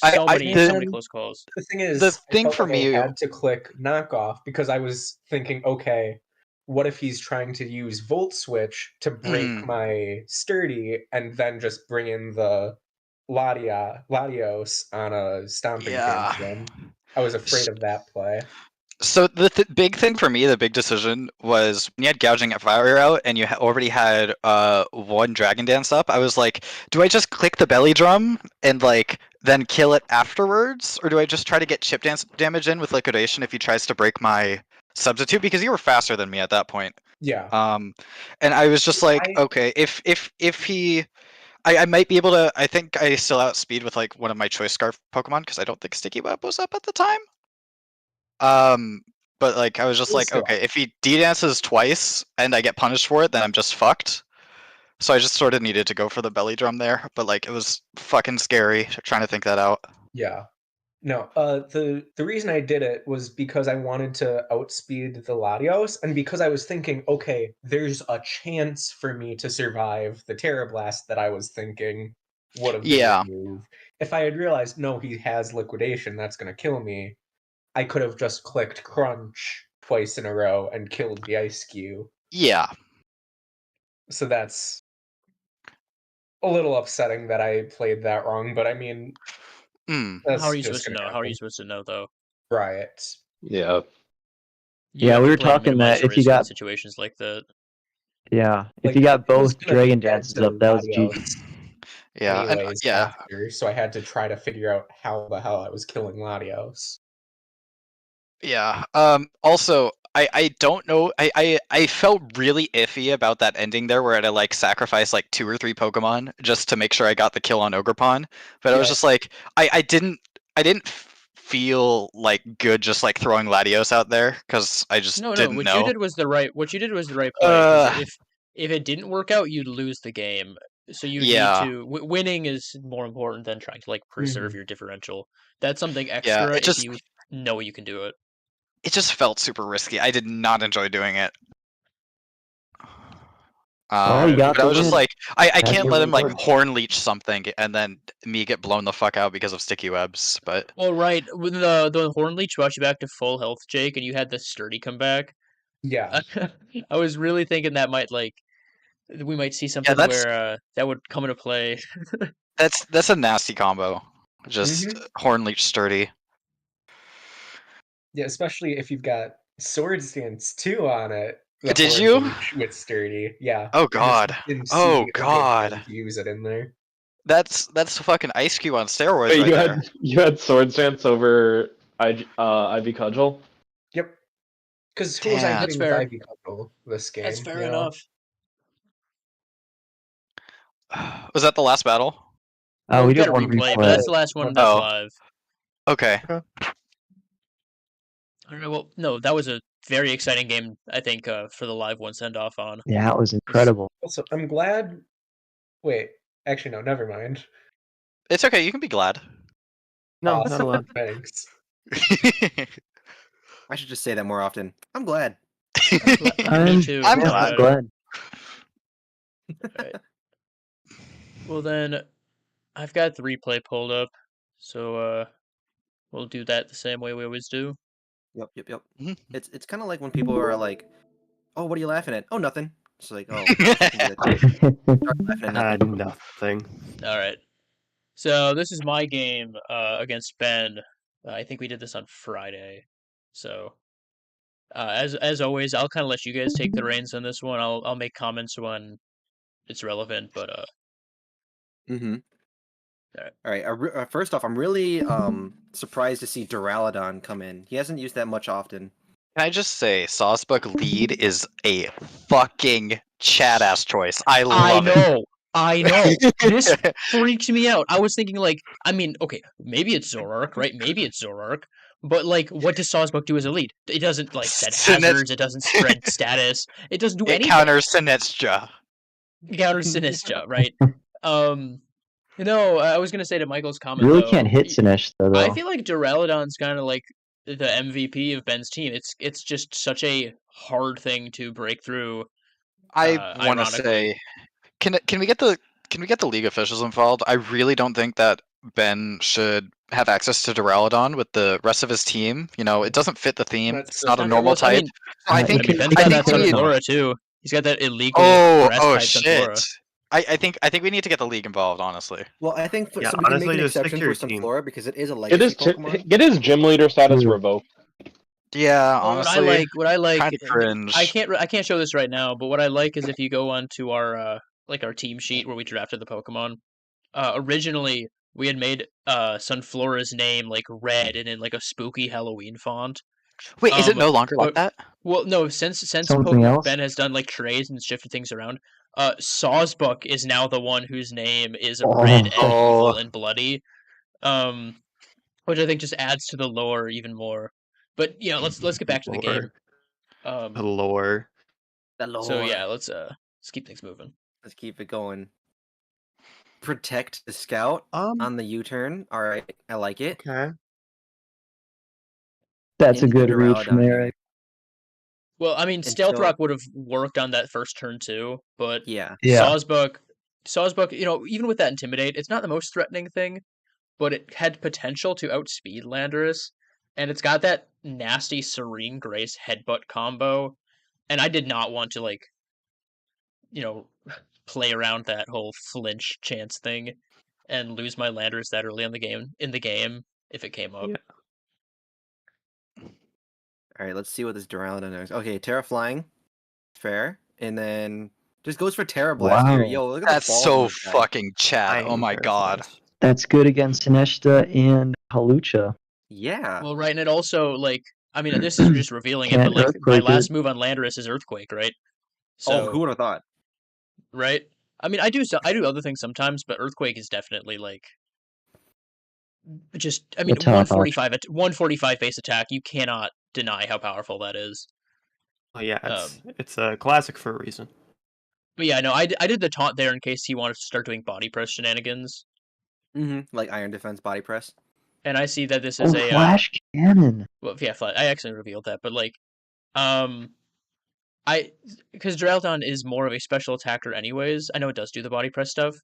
close. So many Man, close calls. the thing is, the I thing felt for like me, I had to click knockoff because I was thinking, okay, what if he's trying to use Volt Switch to break my Sturdy and then just bring in the Latios on a Stomping yeah. Tantrum? I was afraid of that play. So the big thing for me, the big decision was when you had gouging at fire out and you already had 1 Dragon Dance up. I was like, do I just click the belly drum and like then kill it afterwards, or do I just try to get chip dance damage in with liquidation if he tries to break my substitute? Because you were faster than me at that point. Yeah. And I was just like, okay, if he. I might be able to. I think I still outspeed with like one of my choice scarf Pokemon because I don't think Sticky Web was up at the time. But like I was just like, okay, if he D-dances twice and I get punished for it, then I'm just fucked. So I just sort of needed to go for the belly drum there, but like it was fucking scary trying to think that out. Yeah. No, the reason I did it was because I wanted to outspeed the Latios, and because I was thinking, okay, there's a chance for me to survive the Terra Blast that I was thinking would have been Yeah. a move. If I had realized, no, he has liquidation, that's gonna kill me, I could have just clicked Crunch twice in a row and killed the Ice Cube. Yeah. So that's a little upsetting that I played that wrong, but I mean, that's How are you just supposed to gonna know? How are you happen. supposed to know though? Right. Yeah. You Yeah, have we to were play to talking minimize that the if you risk in got situations like that. yeah, if Like, you got I was both gonna Dragon do that Dances to up, that was Latios GG. Yeah. And anyways yeah. after, so I had to try to figure out how the hell I was killing Latios. Yeah. Also, I don't know. I felt really iffy about that ending there, where I had to like sacrifice like 2 or 3 Pokemon just to make sure I got the kill on Ogerpon. But I was Yeah. just like, I didn't feel like good just like throwing Latios out there because I just No, didn't what know. you did was the right. What you did was the right play. 'Cause if it didn't work out, you'd lose the game. So you need Yeah. to. Winning is more important than trying to like preserve your differential. That's something Yeah. extra It if just you know you can do it. it just felt super risky. I did not enjoy doing it. Oh, you got but I the was just win. like, I That's can't your let him like reward. horn leech something and then me get blown the fuck out because of sticky webs. But Well, right, when the horn leech brought you back to full health, Jake, and you had the sturdy come back. Yeah. I was really thinking that might we might see yeah, something where that would come into play. that's a nasty combo. Just Mhm. horn leech sturdy. Yeah, especially if you've got Sword Stance 2 on it. The Did Horn you? Leech with Sturdy. Yeah. Oh I just god. didn't Oh see a good god. time to use it in there. That's fucking Ice Cube on steroids Wait, right there. you had Sword Stance over Ivy Cudgel? Yep. Because who was I Damn. That's hitting with fair. Ivy Cudgel this game? That's fair you know? enough. Was that the last battle? Well, we we've got did a one replay, but replay. that's the last one that's Oh. live. Okay. All right, well, no, that was a very exciting game, I think, for the live one send off on. Yeah, it was incredible. Also, I'm glad. Wait, actually, no, never mind. It's okay, you can be glad. No, Awesome, not allowed. Thanks. I should just say that more often. I'm glad. Me too. I'm much glad. better. Alright. Well then, I've got the replay pulled up, so we'll do that the same way we always do. Yep. Mhm. It's kind of like when people are like, "Oh, what are you laughing at?" "Oh, nothing." It's like, "Oh, I can do that too." Start laughing at nothing. Nothing. All right. So this is my game against Ben. I think we did this on Friday. So as always, I'll kind of let you guys take the reins on this one. I'll make comments when it's relevant, but Mm-hmm. Alright. All right. First off, I'm really surprised to see Duraludon come in. He hasn't used that much often. Can I just say, Sawsbuck lead is a fucking chat ass choice. I love it. I know. This freaks me out. I was thinking like, I mean, okay, maybe it's Zoroark, right? Maybe it's Zoroark. But like, what does Sawsbuck do as a lead? It doesn't like set hazards. It doesn't spread status. It doesn't do It anything. counters Sinistcha. Counters Sinistcha, right? No, I was gonna say to Michael's comment You really though. can't hit Sinesh though. I feel like Duraludon's kind of like the MVP of Ben's team. It's just such a hard thing to break through. I want to ironically. say, can we get the league officials involved? I really don't think that Ben should have access to Duraludon with the rest of his team. You know, it doesn't fit the theme. That's It's not a Not- normal well, I type. mean, So I think Ben's it got can that be Sunflora too. He's got that illegal grass oh type Sunflora. shit. I think we need to get the league involved, honestly. Well, I think Yeah, so we can make honestly, an just stick exception to for your some team. Flora because it is a Get legacy his Pokemon. get his gym leader status Ooh. revoked. Yeah, Well, honestly, what I like, kind of cringe. I can't show this right now, but what I like is if you go onto our our team sheet where we drafted the Pokemon. Originally we had made Sunflora's name like red and in like a spooky Halloween font. Wait, is it no longer like but- that? Well, no, since Something else? Ben has done like trades and shifted things around. Sawsbuck is now the one whose name is red and evil and bloody. Which I think just adds to the lore even more. But let's get back to the game. The lore. So yeah, let's keep things moving. Let's keep it going. Protect the scout on the U-turn. All right, I like it. Okay. That's a Into good read Duraludon from here. Eric. Well, I mean, Stealth Until- Rock would have worked on that first turn too, but Yeah. Sawsbuck, even with that Intimidate, it's not the most threatening thing, but it had potential to outspeed Landorus, and it's got that nasty Serene Grace headbutt combo, and I did not want to play around that whole flinch chance thing and lose my Landorus that early in the game if it came up. Yeah. All right, let's see what this Duraludon does. Okay, Terra Flying, fair, and then just goes for Terra Blast here. Wow. Yo, look at That's the balls so on this guy. fucking Chad. Oh my god. That's good against Sineshta and Halucha. Yeah. Well, right, and it also this is just revealing it, Can't but like my Earthquake last it. move on Landorus is Earthquake, right? Oh, who would have thought? Right? I mean, I do other things sometimes, but Earthquake is definitely like just. I mean, The top 145 base attack. You cannot deny how powerful that is. Oh yeah, it's a classic for a reason. But yeah, no, I did the taunt there in case he wanted to start doing body press shenanigans. Like Iron Defense Body Press. And I see that this is a Flash Cannon. well, yeah, I accidentally revealed that, but like, because Duraludon is more of a special attacker anyways. I know it does do the body press stuff,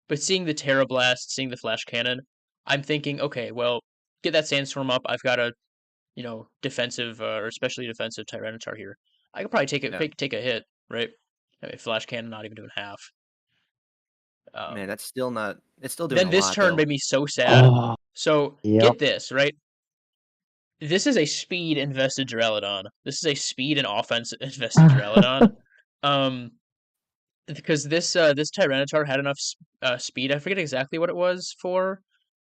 but seeing the Terra Blast, seeing the Flash Cannon, I'm thinking, okay, well, get that Sandstorm up. I've got a, defensive or especially defensive Tyranitar here. I could probably take a hit, right? I mean, Flash Cannon not even doing half. Man, that's still not. It's still doing Then a this lot, turn though. made me so sad. Oh, So yep. get this, right? This is a speed invested Duraludon. This is a speed and offense invested Duraludon. Because this Tyranitar had enough speed. I forget exactly what it was for,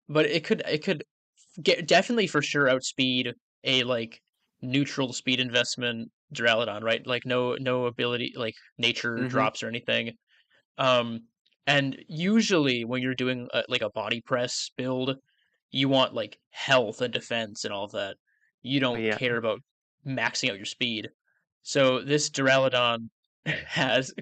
but it could get definitely for sure outspeed a like neutral speed investment Duraludon, right? Like no ability like nature drops or anything. And usually when you're doing like a body press build, you want like health and defense and all of that. You don't Yeah. care about maxing out your speed. So this Duraludon has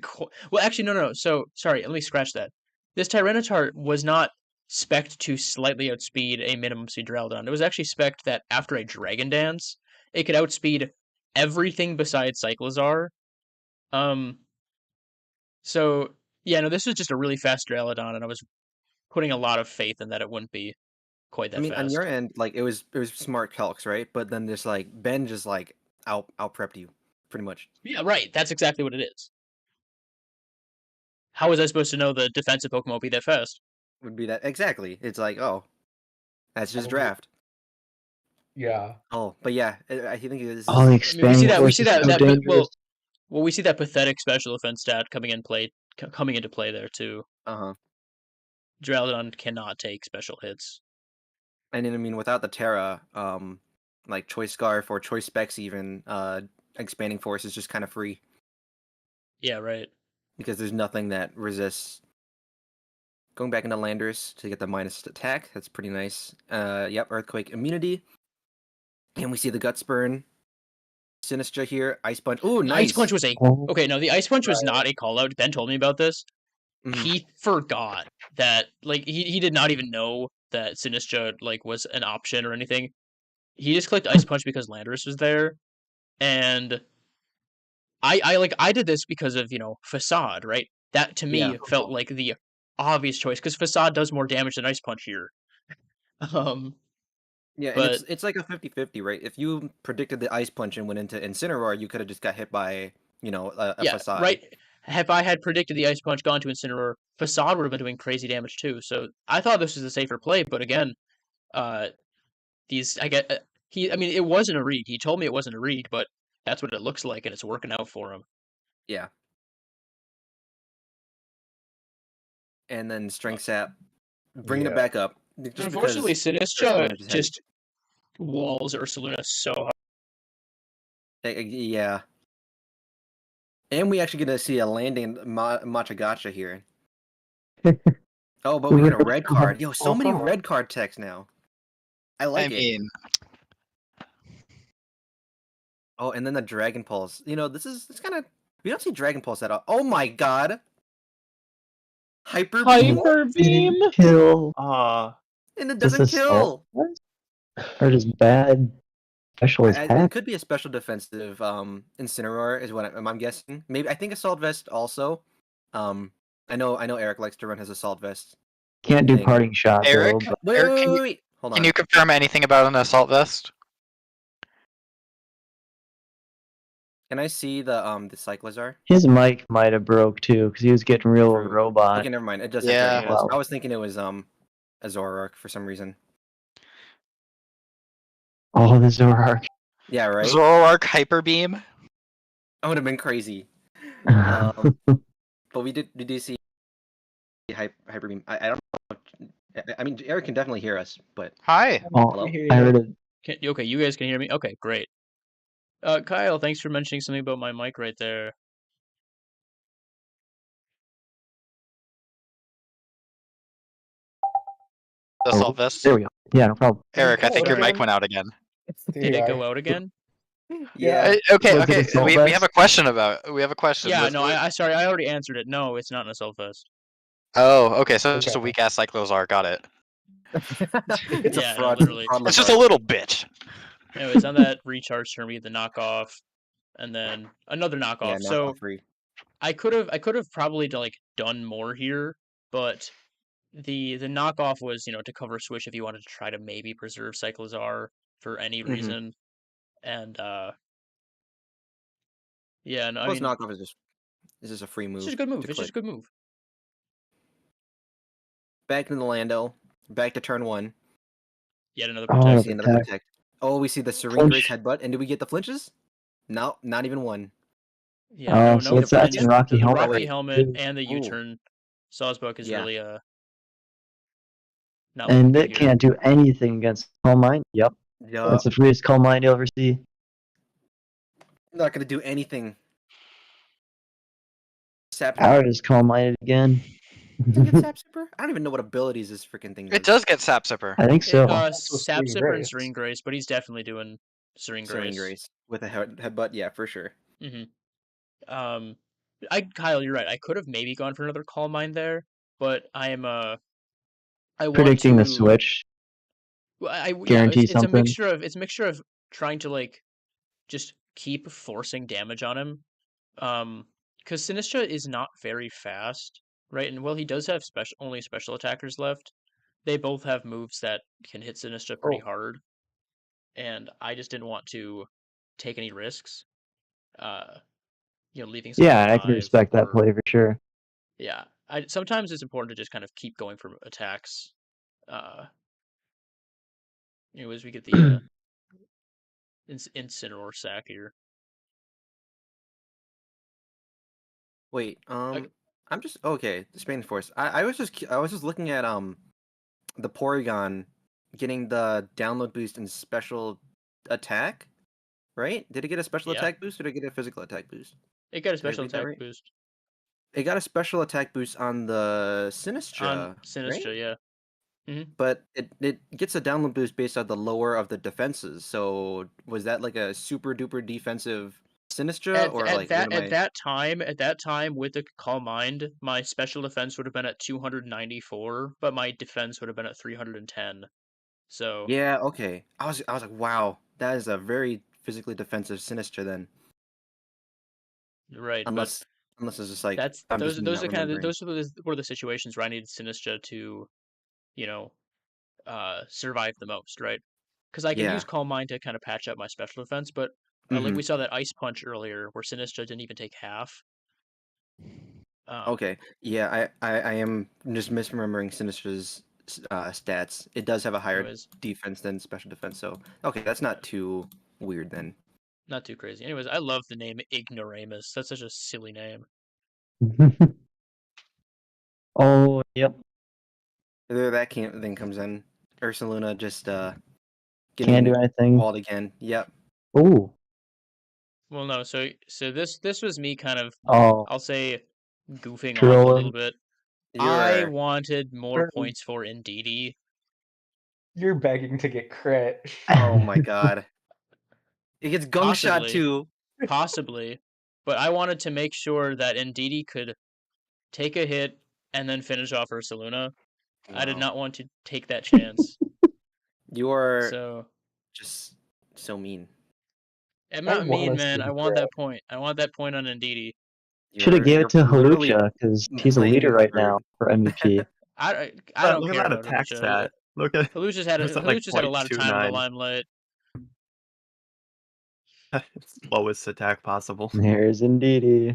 well, actually no. So sorry, let me scratch that. This Tyranitar was not spec'd to slightly outspeed a minimum speed Duraludon. It was actually spec'd that after a Dragon Dance, it could outspeed everything besides Cyclizar. So yeah, no, this was just a really fast Duraludon, and I was putting a lot of faith in that it wouldn't be quite that I mean, fast. on your end, like it was smart calcs, right? But then there's like Ben just like out prepped you pretty much. Yeah, right. That's exactly what it is. How was I supposed to know the defensive Pokemon would be that fast? Would be that exactly? It's like, oh, that's just draft. Yeah. Oh, but yeah, I think this is. Oh, the I mean, expanding we see that force is so dangerous. well, we see that pathetic special defense stat coming into play there too. Duraludon cannot take special hits. And then, I mean, without the Terra, like Choice Scarf or Choice Specs, even expanding force is just kind of free Yeah, right. because there's nothing that resists. Going back into Landers to get the minus attack, that's pretty nice. Yep, Earthquake immunity, and we see the Guts Burn, Sinistra here, Ice Punch. Ooh, nice. Ice Punch was okay. No, the Ice Punch was not a call out. Ben told me about this. He forgot that, like, he did not even know that Sinistra like was an option or anything. He just clicked Ice Punch because Landorus was there, and I did this because of Facade, right? That to me felt like the obvious choice because Facade does more damage than Ice Punch here. Yeah, but and it's like a 50-50, right? If you predicted the Ice Punch and went into Incineroar, you could have just got hit by, a Facade. Right. If I had predicted the Ice Punch gone to Incineroar, Facade would have been doing crazy damage too. So I thought this was a safer play, but again, it wasn't a read. He told me it wasn't a read, but that's what it looks like, and it's working out for him. Yeah. And then Strength Sap, bringing it back up. Unfortunately, Sinistra just walls Ursaluna so hard. Yeah. And we actually get to see a landing Machagacha here. Oh, but we get a red card. Yo, so many red card techs now. I like it. Oh, and then the Dragon Pulse. It's kind of... We don't see Dragon Pulse at all. Oh my god! Hyper Beam kill. And it doesn't kill! Or just bad special attack? It could be a special defensive Incineroar is what I'm guessing. Maybe I think Assault Vest also. I know Eric likes to run his Assault Vest. Can't do Parting Shot. Eric, though, Wait. Hold on. Can you confirm anything about an Assault Vest? Can I see the Cyclizar? His mic might have broke too because he was getting real robot. Okay, never mind. It does. Yeah. I was thinking it was a Zoroark for some reason. Oh, the Zoroark. Yeah, right. Zoroark Hyper Beam. That would have been crazy. But we did see Hyper Beam. I don't know. I mean, Eric can definitely hear us, but Hi. Hello? I heard it. Okay, you guys can hear me? Okay, great. Kyle, thanks for mentioning something about my mic right there. Assault Vest. There we go. Yeah, no problem. Eric, I think your mic went out again. Did it go out again? Yeah. Okay. Was it Assault We Vest? have a question about. We have a question. Yeah, no, I sorry, I already answered it. No, it's not an Assault Vest. Oh, okay. So it's just a weak ass Cyclozar. Got it. It's Yeah, a fraud. literally. It's just a little bitch. Anyways, on that recharge turn, we get the knockoff. and then another knockoff. Yeah, So knockoff free. I could have probably like done more here, but the knockoff was, to cover switch if you wanted to try to maybe preserve Cyclizar for any Mhm. reason. And yeah, no, I Plus mean, knockoff is just a free move. it's just a good move. to It's just a click. good move. Back into the Lando. Back to turn 1. Yet another Oh, We protect. see another attack. protect. Oh, we see the Serene Grace Flinch. headbutt. And do we get the flinches? No, not even one. Yeah, Oh, no, so no it's that flinch. and Rocky The Helmet. Rocky Wait. helmet and the Ooh. U-turn Sawsbuck is Yeah. really not And looking it good here. can't do anything against Calm Mind. Yep. Yeah. That's the freest Calm Mind you'll ever see. Not gonna do anything. Sap Power just Calm Minded again. Did it get Sap Sipper? I don't even know what abilities this freaking thing does. It does get Sap Sipper. I think so. Sap Serene Sipper and Grace. Serene Grace, but he's definitely doing Serene Serene Grace. Grace with a headbutt. Yeah, for sure. Mm-hmm. Kyle, you're right. I could have maybe gone for another Calm Mind there, but I am I want Predicting the to switch. Well, yeah, guarantee it's a something. mixture of trying to like just keep forcing damage on him, because Sinistra is not very fast, right? And while he does have only special attackers left, they both have moves that can hit Sinistra pretty hard, and I just didn't want to take any risks, leaving something Yeah, I alive. can respect that play for sure. Yeah, sometimes it's important to just kind of keep going for attacks. As we get the Incineroar sack here. Wait, I'm just okay. The Spain Force. I was just looking at the Porygon getting the download boost and special attack, right? Did it get a special Yeah. attack boost or did it get a physical attack boost? It got a Did I special read that attack right? boost It got a special attack boost on the Sinistra, on Sinistra, right? yeah. Mm-hmm. But it gets a download boost based on the lower of the defenses. So was that like a super duper defensive Sinistra or like what am I? At that time with the Calm Mind, my special defense would have been at 294, but my defense would have been at 310. So Yeah, okay. I was like, wow, that is a very physically defensive Sinistra then. right, Unless it's just like that's I'm those just those not are kind of remembering. were the situations where I needed Sinistra to, survive the most, right? Because I can Yeah. use Calm Mind to kind of patch up my special defense, but like we saw that Ice Punch earlier, where Sinistra didn't even take half. Okay. Yeah, I am just misremembering Sinistra's stats. It does have a higher Anyways, defense than special defense, so okay, that's not too weird then. not too crazy. Anyways, I love the name Ignoramus. That's such a silly name. Oh, yep. Either that thing comes in. Ursaluna just Can't do getting anything. walled again. Yep. Ooh. Well, no. So this was me kind of, Oh, I'll say, goofing off a trolling. little bit. I wanted more points for Indeedee. You're begging to get crit. Oh my god. It gets gung shot Possibly. too. Possibly, but I wanted to make sure that Indeedee could take a hit and then finish off Ursaluna. I did Wow. not want to take that chance. You are So just so mean. I'm I not want mean, us to man. be I want crit. that point. I want that point on Indeedee. Should have gave it to literally Halucha because he's a playing leader him right through. now for MVP. I don't Look care at that about attack Halucha. stat. Look at Halucha's had it's at, like, Halucha's had a lot of time in the 0.29. limelight. It's lowest attack possible. There's Indeedee.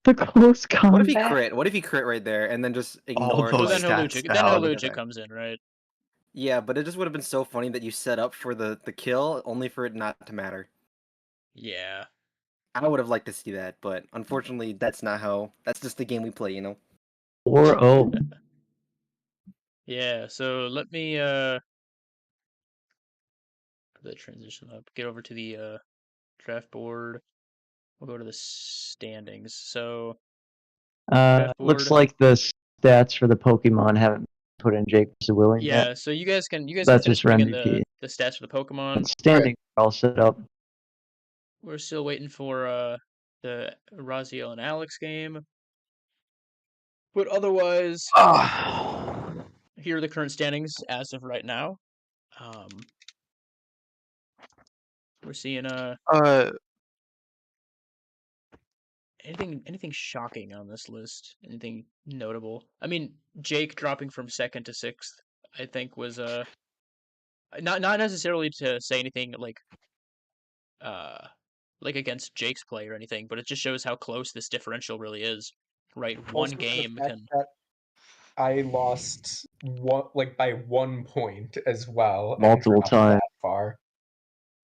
The close combat. What if he crit? What if he crit right there and then just ignored those Well, then like, stats Halucha, then down. Halucha comes in, right? Yeah, but it just would have been so funny that you set up for the kill only for it not to matter. Yeah. I would have liked to see that, but unfortunately that's just the game we play, you know? 4-0. Yeah, so let me put the transition up. Get over to the draft board. We'll go to the standings. So draft Looks board. like the stats for the Pokemon haven't been put in Jake vs. Willing Yeah, yet. so you guys can That's finish just for putting in MVP. the stats for the Pokemon. And standings are all set up. We're still waiting for the Raziel and Alex game. But otherwise, here are the current standings as of right now. We're seeing anything shocking on this list? Anything notable? I mean, Jake dropping from 2nd to 6th, I think was not necessarily to say anything like against Jake's play or anything, but it just shows how close this differential really is. Right, one Also, the game fact can. that I lost by 1 point as well. and Multiple dropped times. that far.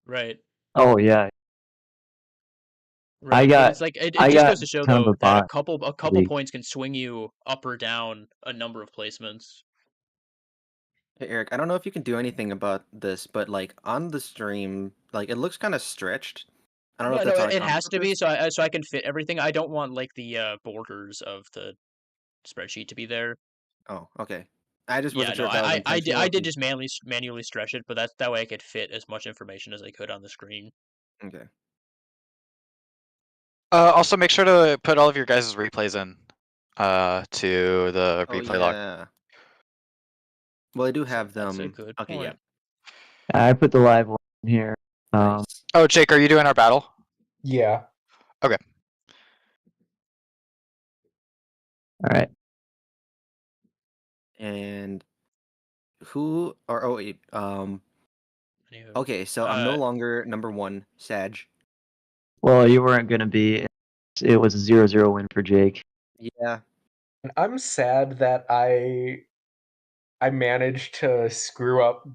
Right. Oh yeah. Right, got- but it's like it I just got goes to show kind of though a that a bot couple league. points can swing you up or down a number of placements. Hey, Eric, I don't know if you can do anything about this, but like on the stream, like it looks kind of stretched. I don't know Yeah, if that's no, on it has to be purpose. so I can fit everything. I don't want like the borders of the spreadsheet to be there. Oh, okay. I just Yeah, wasn't sure no, if that was I intentional. did just manually stretch it, but that way I could fit as much information as I could on the screen. Okay. Also, make sure to put all of your guys' replays in to the Oh replay log. yeah. Well, I do So have that's a them. good Okay, yeah. point. I put the live one in here. Nice. Oh, Jake, are you doing our battle? Yeah. Okay. All right. And who or oh wait, Anywho, okay, so I'm no longer number 1, Sag. Well, you weren't gonna be. It was a 0-0 win for Jake. Yeah. And I'm sad that I managed to screw up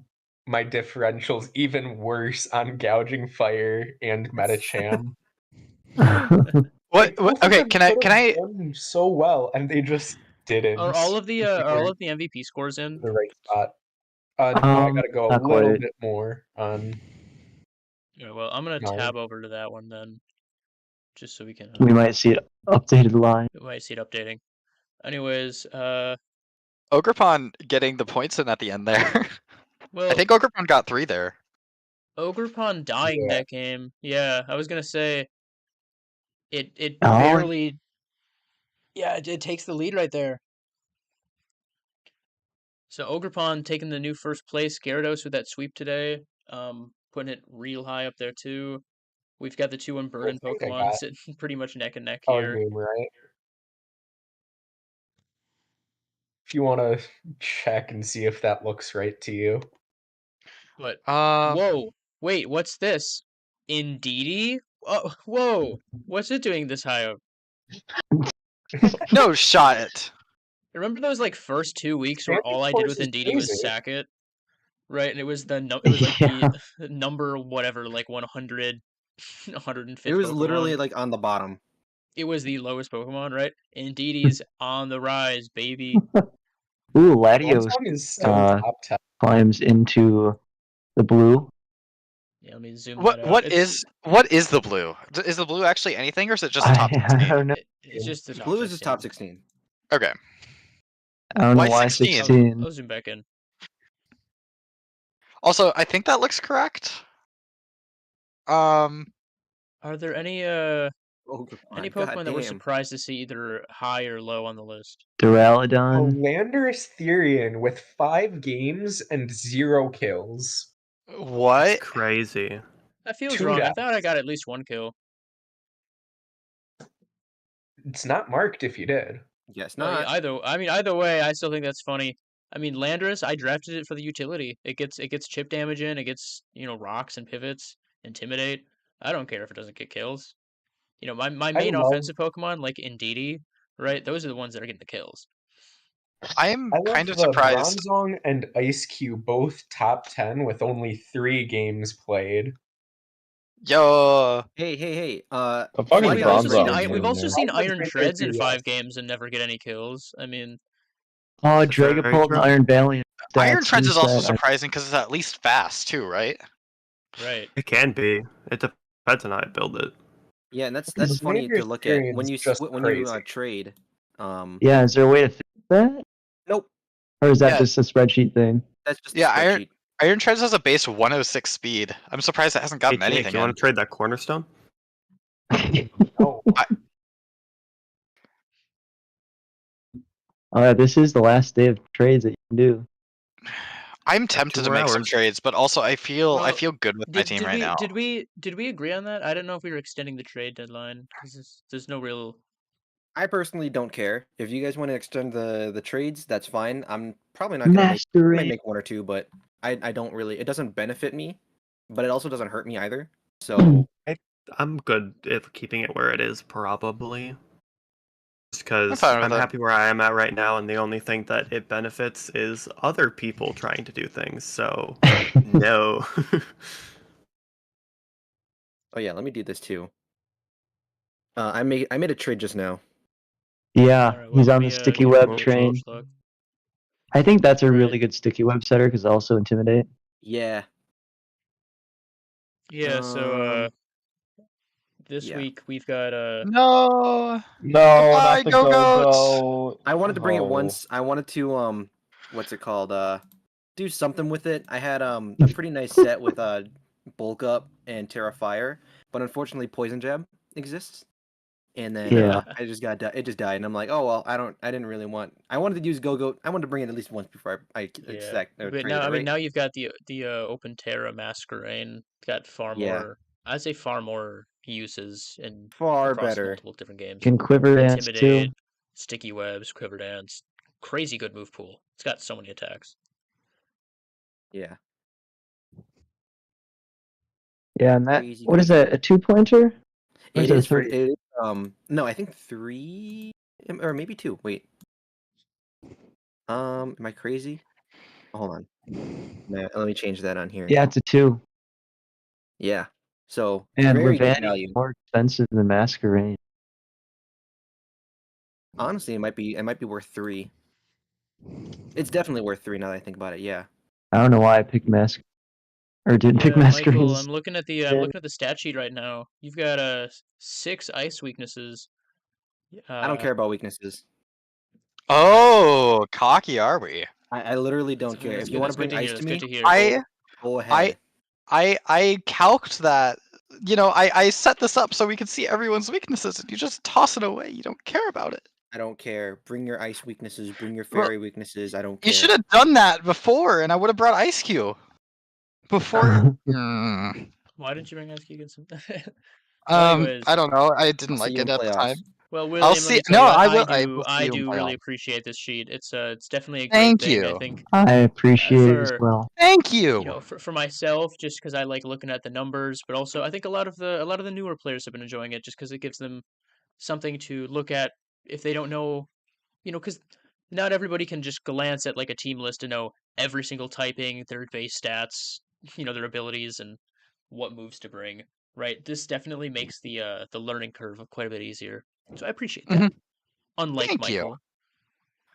my differentials even worse on gouging fire and Metacham. What? Both of Okay, them can I could've done so well, and they just didn't. are all of They were the MVP scores in? in the right spot. No, I gotta go a not little quite. bit more on. Yeah, well, I'm gonna Mine. tab over to that one then, just so we can. We might see it updated line. We might see it updating. Anyways, Ogrepon getting the points in at the end there? well, I think Ogrepon got 3 there. Ogrepon dying Yeah. that game. Yeah, I was gonna say it Oh. barely. Yeah, it takes the lead right there. So Ogrepon taking the new first place. Gyarados with that sweep today. Putting it real high up there too. We've got the two unburdened I think I Pokemon got sitting pretty much neck and neck our here. game right. If you want to check and see if that looks right to you. But whoa, wait, what's this? Indeedee? Oh, whoa, what's it doing this high up? No shot. Remember those like first 2 weeks where all I did with Indeedee was sack it, right? And it was like Yeah. the number whatever, like 100, 105th. It was Pokemon. literally like on the bottom. It was the lowest Pokemon, right? Indeedee's on the rise, baby. Ooh, Latios Song is still top 10. climbs into the blue. Yeah, let me zoom that out. What is the blue? Is the blue actually anything, or is it just the top I 16? don't know. It's just the top Blue is just 16. top 16. Okay. I don't know Why why 16? 16. I'll zoom back in. Also, I think that looks correct. Are there any Pokemon, Pokemon that we're goddamn. surprised to see either high or low on the list? Duraludon. Landorus Therian with 5 games and 0 kills. What? Crazy. That feels 2 wrong. I deaths. thought I got at least 1 kill. It's not marked if you did. Yes, Well, not. either way, I still think that's funny. I mean, Landorus, I drafted it for the utility. It gets chip damage in. It gets rocks and pivots, intimidate. I don't care if it doesn't get kills. My main love- offensive Pokemon like Indeedee, right? Those are the ones that are getting the kills. I'm I love kind of the surprised. Bronzong and Ice Cube both top 10 with only 3 games played. Yo, Hey. The fucking We've Flygon also Bronzong seen is we've in also there. seen Bronzong's Iron right Treads there in too, 5 yes. games and never get any kills. I mean, Oh, That's very Dragapult and true. Iron Valiant. Iron stats Treads is also reset. surprising because it's at least fast too, right? right. It can be. It depends on how I build it. Yeah, and that's Because funny to Landorus look at when Therian's you just crazy. trade. Yeah, is there a way to fix that? Nope. Or is that Yeah. just a spreadsheet thing? That's just Yeah, a spreadsheet. Iron Treads has a base 106 speed. I'm surprised it hasn't Hey, gotten Jake, anything you in. want to trade that cornerstone? Oh, Alright, this is the last day of trades that you can do. I'm tempted to more make some hours. trades, but also I feel Well, good with my team right now. Did we agree on that? I don't know if we were extending the trade deadline because there's no real. I personally don't care. If you guys want to extend the trades, that's fine. I'm probably not gonna make. I might Masquerade. make one or two, but I don't really. It doesn't benefit me, but it also doesn't hurt me either. So I'm good if keeping it where it is, probably. Just because fine with I'm that. happy where I am at right now, and the only thing that it benefits is other people trying to do things. So no. oh yeah, let me do this too. I made a trade just now. Yeah, All right, well, he's let on me, the sticky let me web roll train. Josh luck. I think that's a Right. really good sticky web setter because also intimidate. Yeah. Yeah. So this yeah. week we've got No. No, Goodbye, not the go go goats. go. I wanted to bring it Oh. once. I wanted to what's it called? Do something with it. I had a pretty nice set with bulk up and Terra Fire, but unfortunately Poison Jab exists. And then Yeah. I just got it just died, and I'm like, oh well, I didn't really want. I wanted to use Go. I wanted to bring it at least once before I yeah. stack. But traded now it, I mean right? now you've got the Open Terra Masquerade. Got far Yeah. more. I'd say far more uses in Far across better. multiple different games. Can quiver dance Intimidate, too. sticky webs, quiver dance. Crazy good move pool. It's got so many attacks. Yeah. Yeah, and that Crazy what is good. that? A 2-pointer? Or It it a is for 3? it. No, I think 3 or maybe 2. Wait. Am I crazy? Hold on. Let me change that on here. Yeah, it's a 2. Yeah. So And very good Levanti value. is more expensive than Masquerade. Honestly, it might be worth 3. It's definitely worth 3 now that I think about it. Yeah. I don't know why I picked Masquerade. Or didn't pick Michael, Masquerade. I'm looking at the stat sheet right now. You've got 6 ice weaknesses. I don't care about weaknesses. Oh, cocky are we? I literally don't care. If you want to bring ice to me, go ahead. I calced that. You know, I set this up so we could see everyone's weaknesses, and you just toss it away. You don't care about it. I don't care. Bring your ice weaknesses. Bring your Well, fairy weaknesses. I don't care. You should have done that before, and I would have brought Ice Cube. Before. Why didn't you bring Ice Cube against him? I don't know. I didn't I'll see like you it in at the playoffs. time. Well, I'll William, let see. me tell No, you, I will. I I will see you in do really playoffs. appreciate this sheet. It's definitely a great Thank thing. I you. think I appreciate it as for well. Thank you. you know for myself, just because I like looking at the numbers, but also I think a lot of the newer players have been enjoying it just because it gives them something to look at if they don't know, because not everybody can just glance at like a team list to know every single typing, their base stats, their abilities and what moves to bring. Right, this definitely makes the learning curve quite a bit easier. So I appreciate that. Unlike Thank Michael.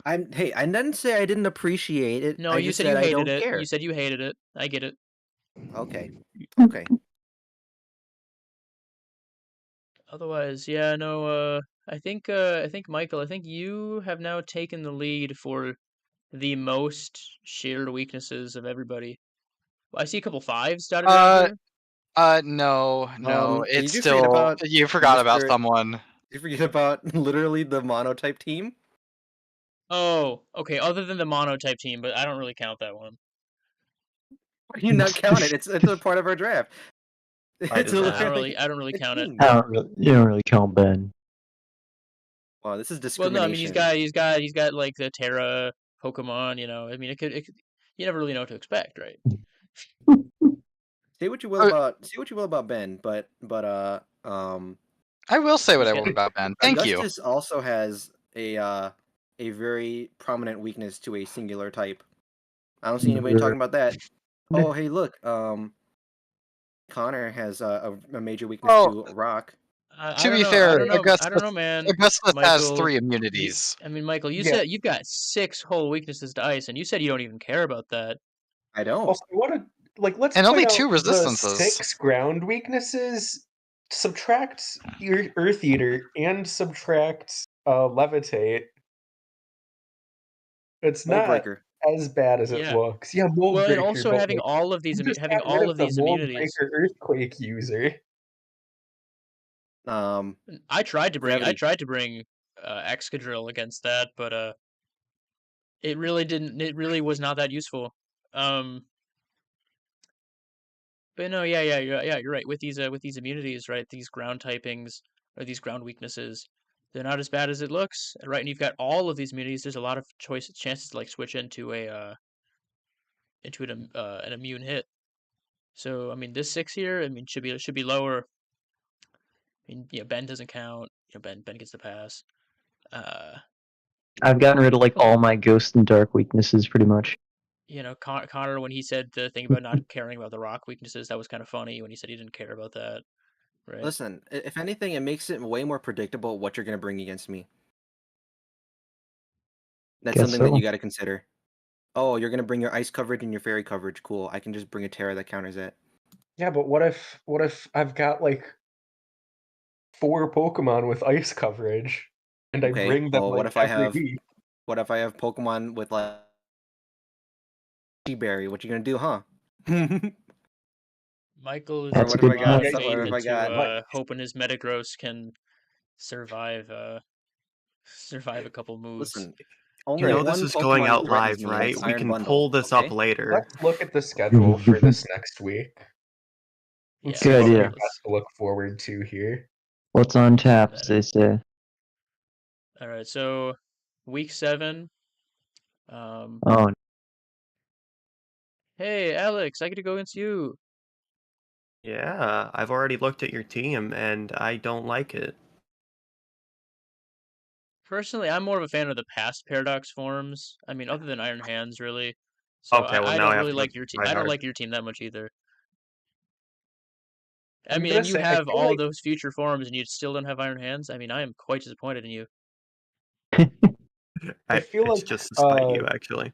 you. Hey, I didn't say I didn't appreciate it. No, I you just said said you I hated don't it. care. You said you hated it. I get it. Okay. Okay. Otherwise, yeah, no, I think Michael, I think you have now taken the lead for the most shared weaknesses of everybody. I see a couple 5s dotted around here. No, Did it's you forget still. about You forgot about Mr. someone. Did you forget about literally the monotype team? Oh, okay, other than the monotype team, but I don't really count that one. Why do you not count it? It's a part of our draft. It's deserve it. literally I don't really a count it. team. You don't really count Ben. Wow, this is Well, discrimination. no, I mean he's got like the Terra Pokemon, I mean it could you never really know what to expect, right? Say what you will about Ben, but I will say what He's I got- want about Ben. Thank you. Augustus also has a very prominent weakness to a singular type. I don't see anybody talking about that. Oh, hey, look, Connor has a major weakness Oh, to rock. To be fair, I don't know, Augustus, man. Augustus has Michael, 3 immunities. I mean, Michael, you Yeah. said you've got 6 whole weaknesses to ice, and you said you don't even care about that. I don't. Also, I want to let's And only point 2 out resistances. The 6 ground weaknesses subtract Earth Eater and subtract Levitate. It's Mold not breaker. as bad as it Yeah. looks. Yeah, Mold Well, Breaker. and also but, having like, all of these you just having got rid all of of the these Mold immunities. Breaker Earthquake user. I tried to bring Gravity. Excadrill against that, but it really was not that useful. But no, yeah, you're right. With these immunities, right? These ground typings or these ground weaknesses, they're not as bad as it looks, right? And you've got all of these immunities. There's a lot of chances to like switch into an immune hit. So I mean, this 6 here, I mean, should be lower. I mean, Ben doesn't count. Ben gets the pass. I've gotten rid of like all my ghost and dark weaknesses pretty much. Connor, when he said the thing about not caring about the rock weaknesses, that was kind of funny when he said he didn't care about that, right? Listen, if anything, it makes it way more predictable what you're going to bring against me. That's Guess something that so. you got to consider. Oh, you're going to bring your ice coverage and your fairy coverage. Cool. I can just bring a Terra that counters it. Yeah, but what if I've got like 4 Pokemon with ice coverage, and I Okay, bring them well, like every week? what if I have Pokemon with like Berry? What you gonna do, huh? Michael is That's in a good a lot of point. faith What if I got? into hoping his Metagross can survive a couple moves. Listen, You only know this one is going Pokemon out threatens live, me, and right? it's We Iron can Bundle, pull this okay? up later. Let's look at the schedule for this next week. Let's see Good what idea. we've got to look forward to here. What's on tap, as they say. All right, so week 7. Oh, Hey, Alex, I get to go against you. Yeah, I've already looked at your team and I don't like it. Personally, I'm more of a fan of the past Paradox forms. I mean, other than Iron Hands, really. So Okay, well I now I don't have really to like your team. I try don't hard. like your team that much either. I I'm mean, gonna and you say, I have feel all like those future forms, and you still don't have Iron Hands. I mean, I am quite disappointed in you. I feel It's like just to spite you, uh, actually.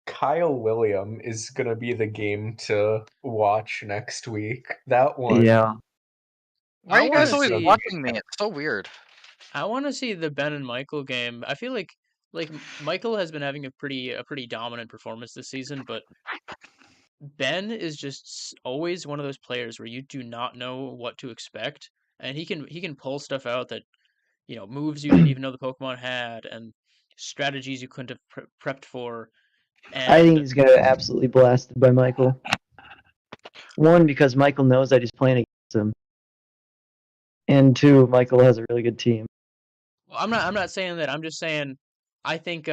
Kyle William is gonna be the game to watch next week. That one. yeah. Why are I you want guys to always see. watching me? It's so weird. I want to see the Ben and Michael game. I feel like Michael has been having a pretty dominant performance this season, but Ben is just always one of those players where you do not know what to expect, and he can pull stuff out that moves you didn't even know the Pokemon had, and strategies you couldn't have prepped for. I think And he's gonna get absolutely blasted by Michael. One, because Michael knows that he's playing against him, and two, Michael has a really good team. well, I'm not saying that. I'm just saying I think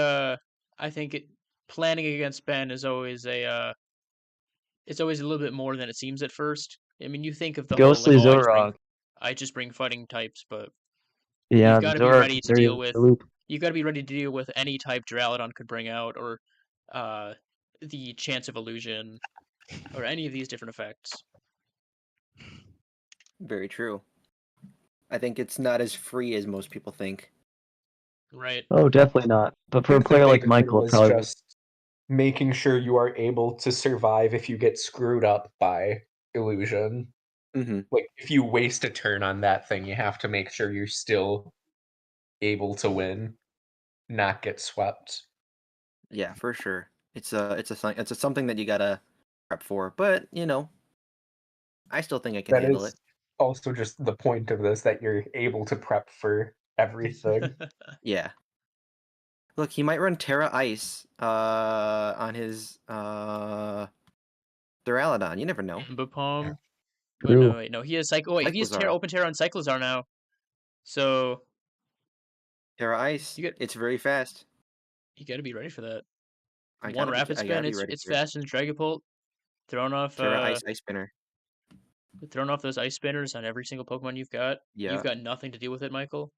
planning against Ben is always it's always a little bit more than it seems at first. I mean, you think of the whole like, Ghostly oh, Zorog. I just bring fighting types, but Yeah, you've the got to be Zorog ready is to very deal with loop. any type Duraludon could bring out, or uh, the chance of illusion, or any of these different effects. Very true. I think it's not as free as most people think. Right. Oh, definitely not. But I for a think the player like big Michael, deal it is probably just making sure you are able to survive if you get screwed up by illusion. Mm-hmm. Like if you waste a turn on that thing, you have to make sure you're still able to win, not get swept. Yeah, for sure. It's something that you gotta prep for, but I still think I can That handle it. is also just the point of this, that you're able to prep for everything. Yeah. Look, he might run Terra Ice on his Duraludon. You never know. Ambipom. But True. no, wait, no, he has Cycle. Wait, he has Cyclizar. Open Terra on Cyclizar now. So Terra Ice. You get- It's very fast. you got to be ready for that. I One gotta Rapid Spin, be ready it's for it. fast as Dragapult. Throwing off Terra Ice Ice Spinner. throwing off those Ice Spinners on every single Pokemon you've got. Yeah. You've got nothing to deal with it, Michael.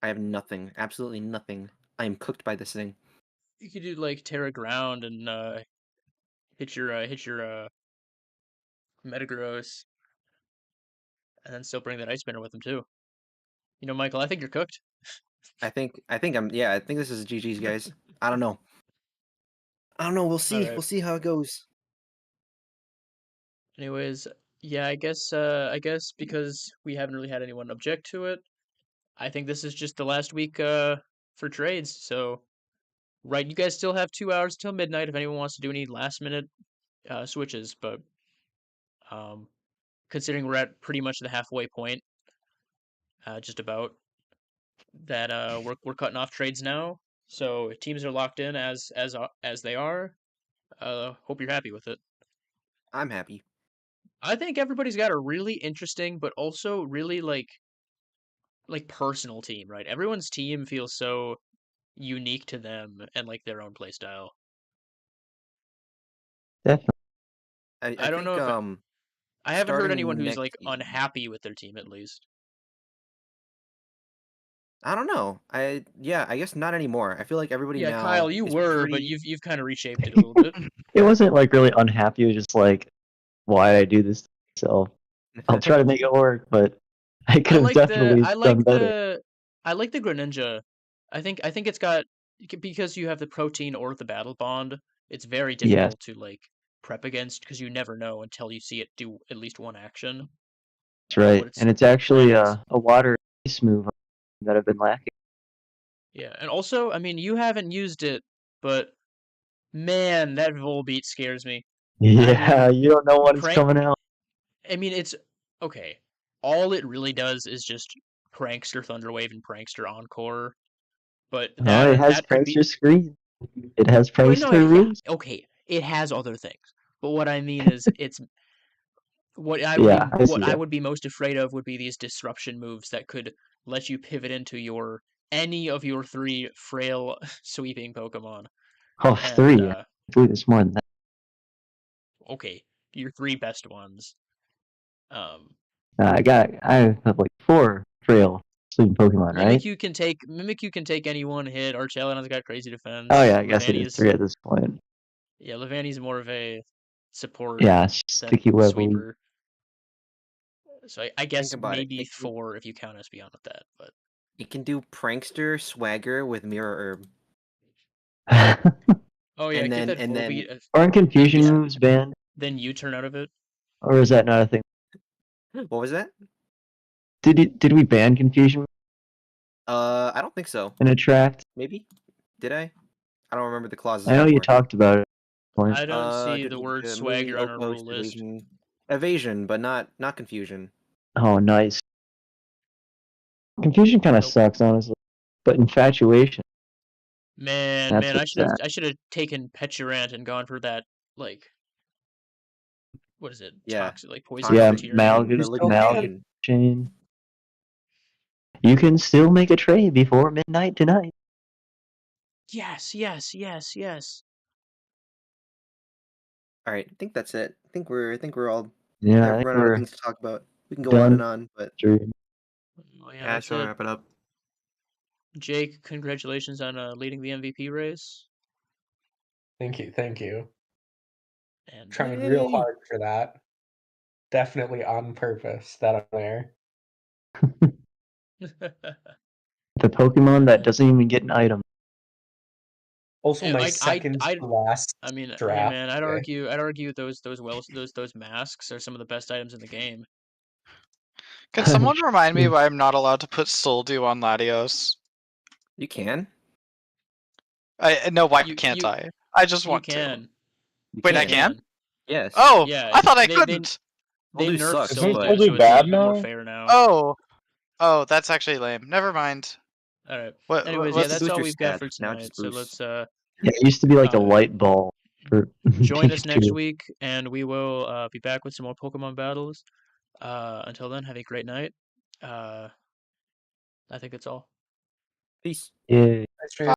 I have nothing. Absolutely nothing. I am cooked by this thing. You could do like Terra Ground and hit your Metagross, and then still bring that Ice Spinner with him too. Michael, I think you're cooked. I think this is GG's, guys. I don't know. We'll see. Alright. We'll see how it goes. Anyways, yeah, I guess because we haven't really had anyone object to it, I think this is just the last week for trades. So, right, you guys still have 2 hours till midnight if anyone wants to do any last minute switches, but considering we're at pretty much the halfway point, just about that we're cutting off trades now. So teams are locked in as they are. Hope you're happy with it. I'm happy. I think everybody's got a really interesting, but also really like personal team, right? Everyone's team feels so unique to them and like their own play style. Definitely. I I don't think know if I haven't heard anyone starting who's next like season. unhappy with their team at least. I don't know. I guess not anymore. I feel like everybody Yeah, now Kyle, you is were, but pretty. you've kind of reshaped it a little bit. It wasn't like really unhappy. It was just like, why did I do this to myself? I'll try to make it work, but I could have definitely done better. I like the Greninja. I think it's got because you have the protein or the battle bond. It's very Yes, difficult to like prep against because you never know until you see it do at least one action. that's right. What And it's what actually plan is. a water ice move that I've been lacking. Yeah, and also, I mean, you haven't used it, but man, that Volbeat scares me. Yeah, mean, you don't know when it's prank. coming out. I mean, it's okay. All it really does is just Prankster Thunderwave and Prankster Encore, but Oh, it has that could be. prankster screen. It has Well, no, prankster yeah, roost. okay. It has other things, but what I mean is, it's Yeah, I see what I that. would be most afraid of would be these disruption moves that could let you pivot into any of your 3 frail sweeping Pokemon. Oh, And 3. I believe it's more than that. okay, your 3 best ones. I have like 4 frail sleeping Pokemon, right? Mimikyu can take any one hit. Archelon's got crazy Oh defense. yeah, I guess it is 3 at this point. Yeah, Levani's more of a support Yeah, it's just than sticky web lead. sweeper. So I guess Think about it. maybe 4 if you count Espeon with that, but It can do Prankster Swagger with Mirror Herb, oh yeah, and give then that Volbeat Aren't confusion yeah, moves banned? then you turn out of it. Or is that not a thing? what was that? Did we ban confusion I don't think so. in Attract? Maybe? Did I? I don't remember the clauses I know anymore. you talked about it. I don't see the word Melee, swagger on our rule outpost, list. evasion, but not confusion. Oh, nice. Confusion kind of Nope. sucks, honestly. But infatuation. Man, That's I what's sad. I should have taken Peturant and gone for that like what is it? Yeah. Toxic, like poison Yeah, Toxic. Tyranny. The liquid Malgus chain. chain. You can still make a trade before midnight tonight. Yes. All right, I think that's it. I think we're all Yeah, I I've think run out of we're things to talk about. We can go on and done. on, but Oh yeah, Yeah, that's sure, it. wrap it up. Jake, congratulations on leading the MVP race. Thank you. And Trying real Yay! hard for that. Definitely on purpose that I'm there. The Pokemon that doesn't even get an item. Also, my I second to last I mean, hey draft. man, I'd argue those masks are some of the best items in the game. Can someone remind me why I'm not allowed to put Soul Dew on Latios? You can. No, why can't I? I just want to. Wait, I can? Yes. Oh, Yeah, I thought I couldn't. Soul Dew nerfed sucks, Soul but- Dew, so it's a little bit more fair now. Oh, that's actually lame. Never mind. All right. What? Anyways, what's yeah, that's boost all your we've got stats, for now tonight. just So boost. let's Yeah, it used to be like a light ball for join us next Pikachu. week, and we will be back with some more Pokemon battles. Until then, have a great night. I think that's all. Peace. Yeah.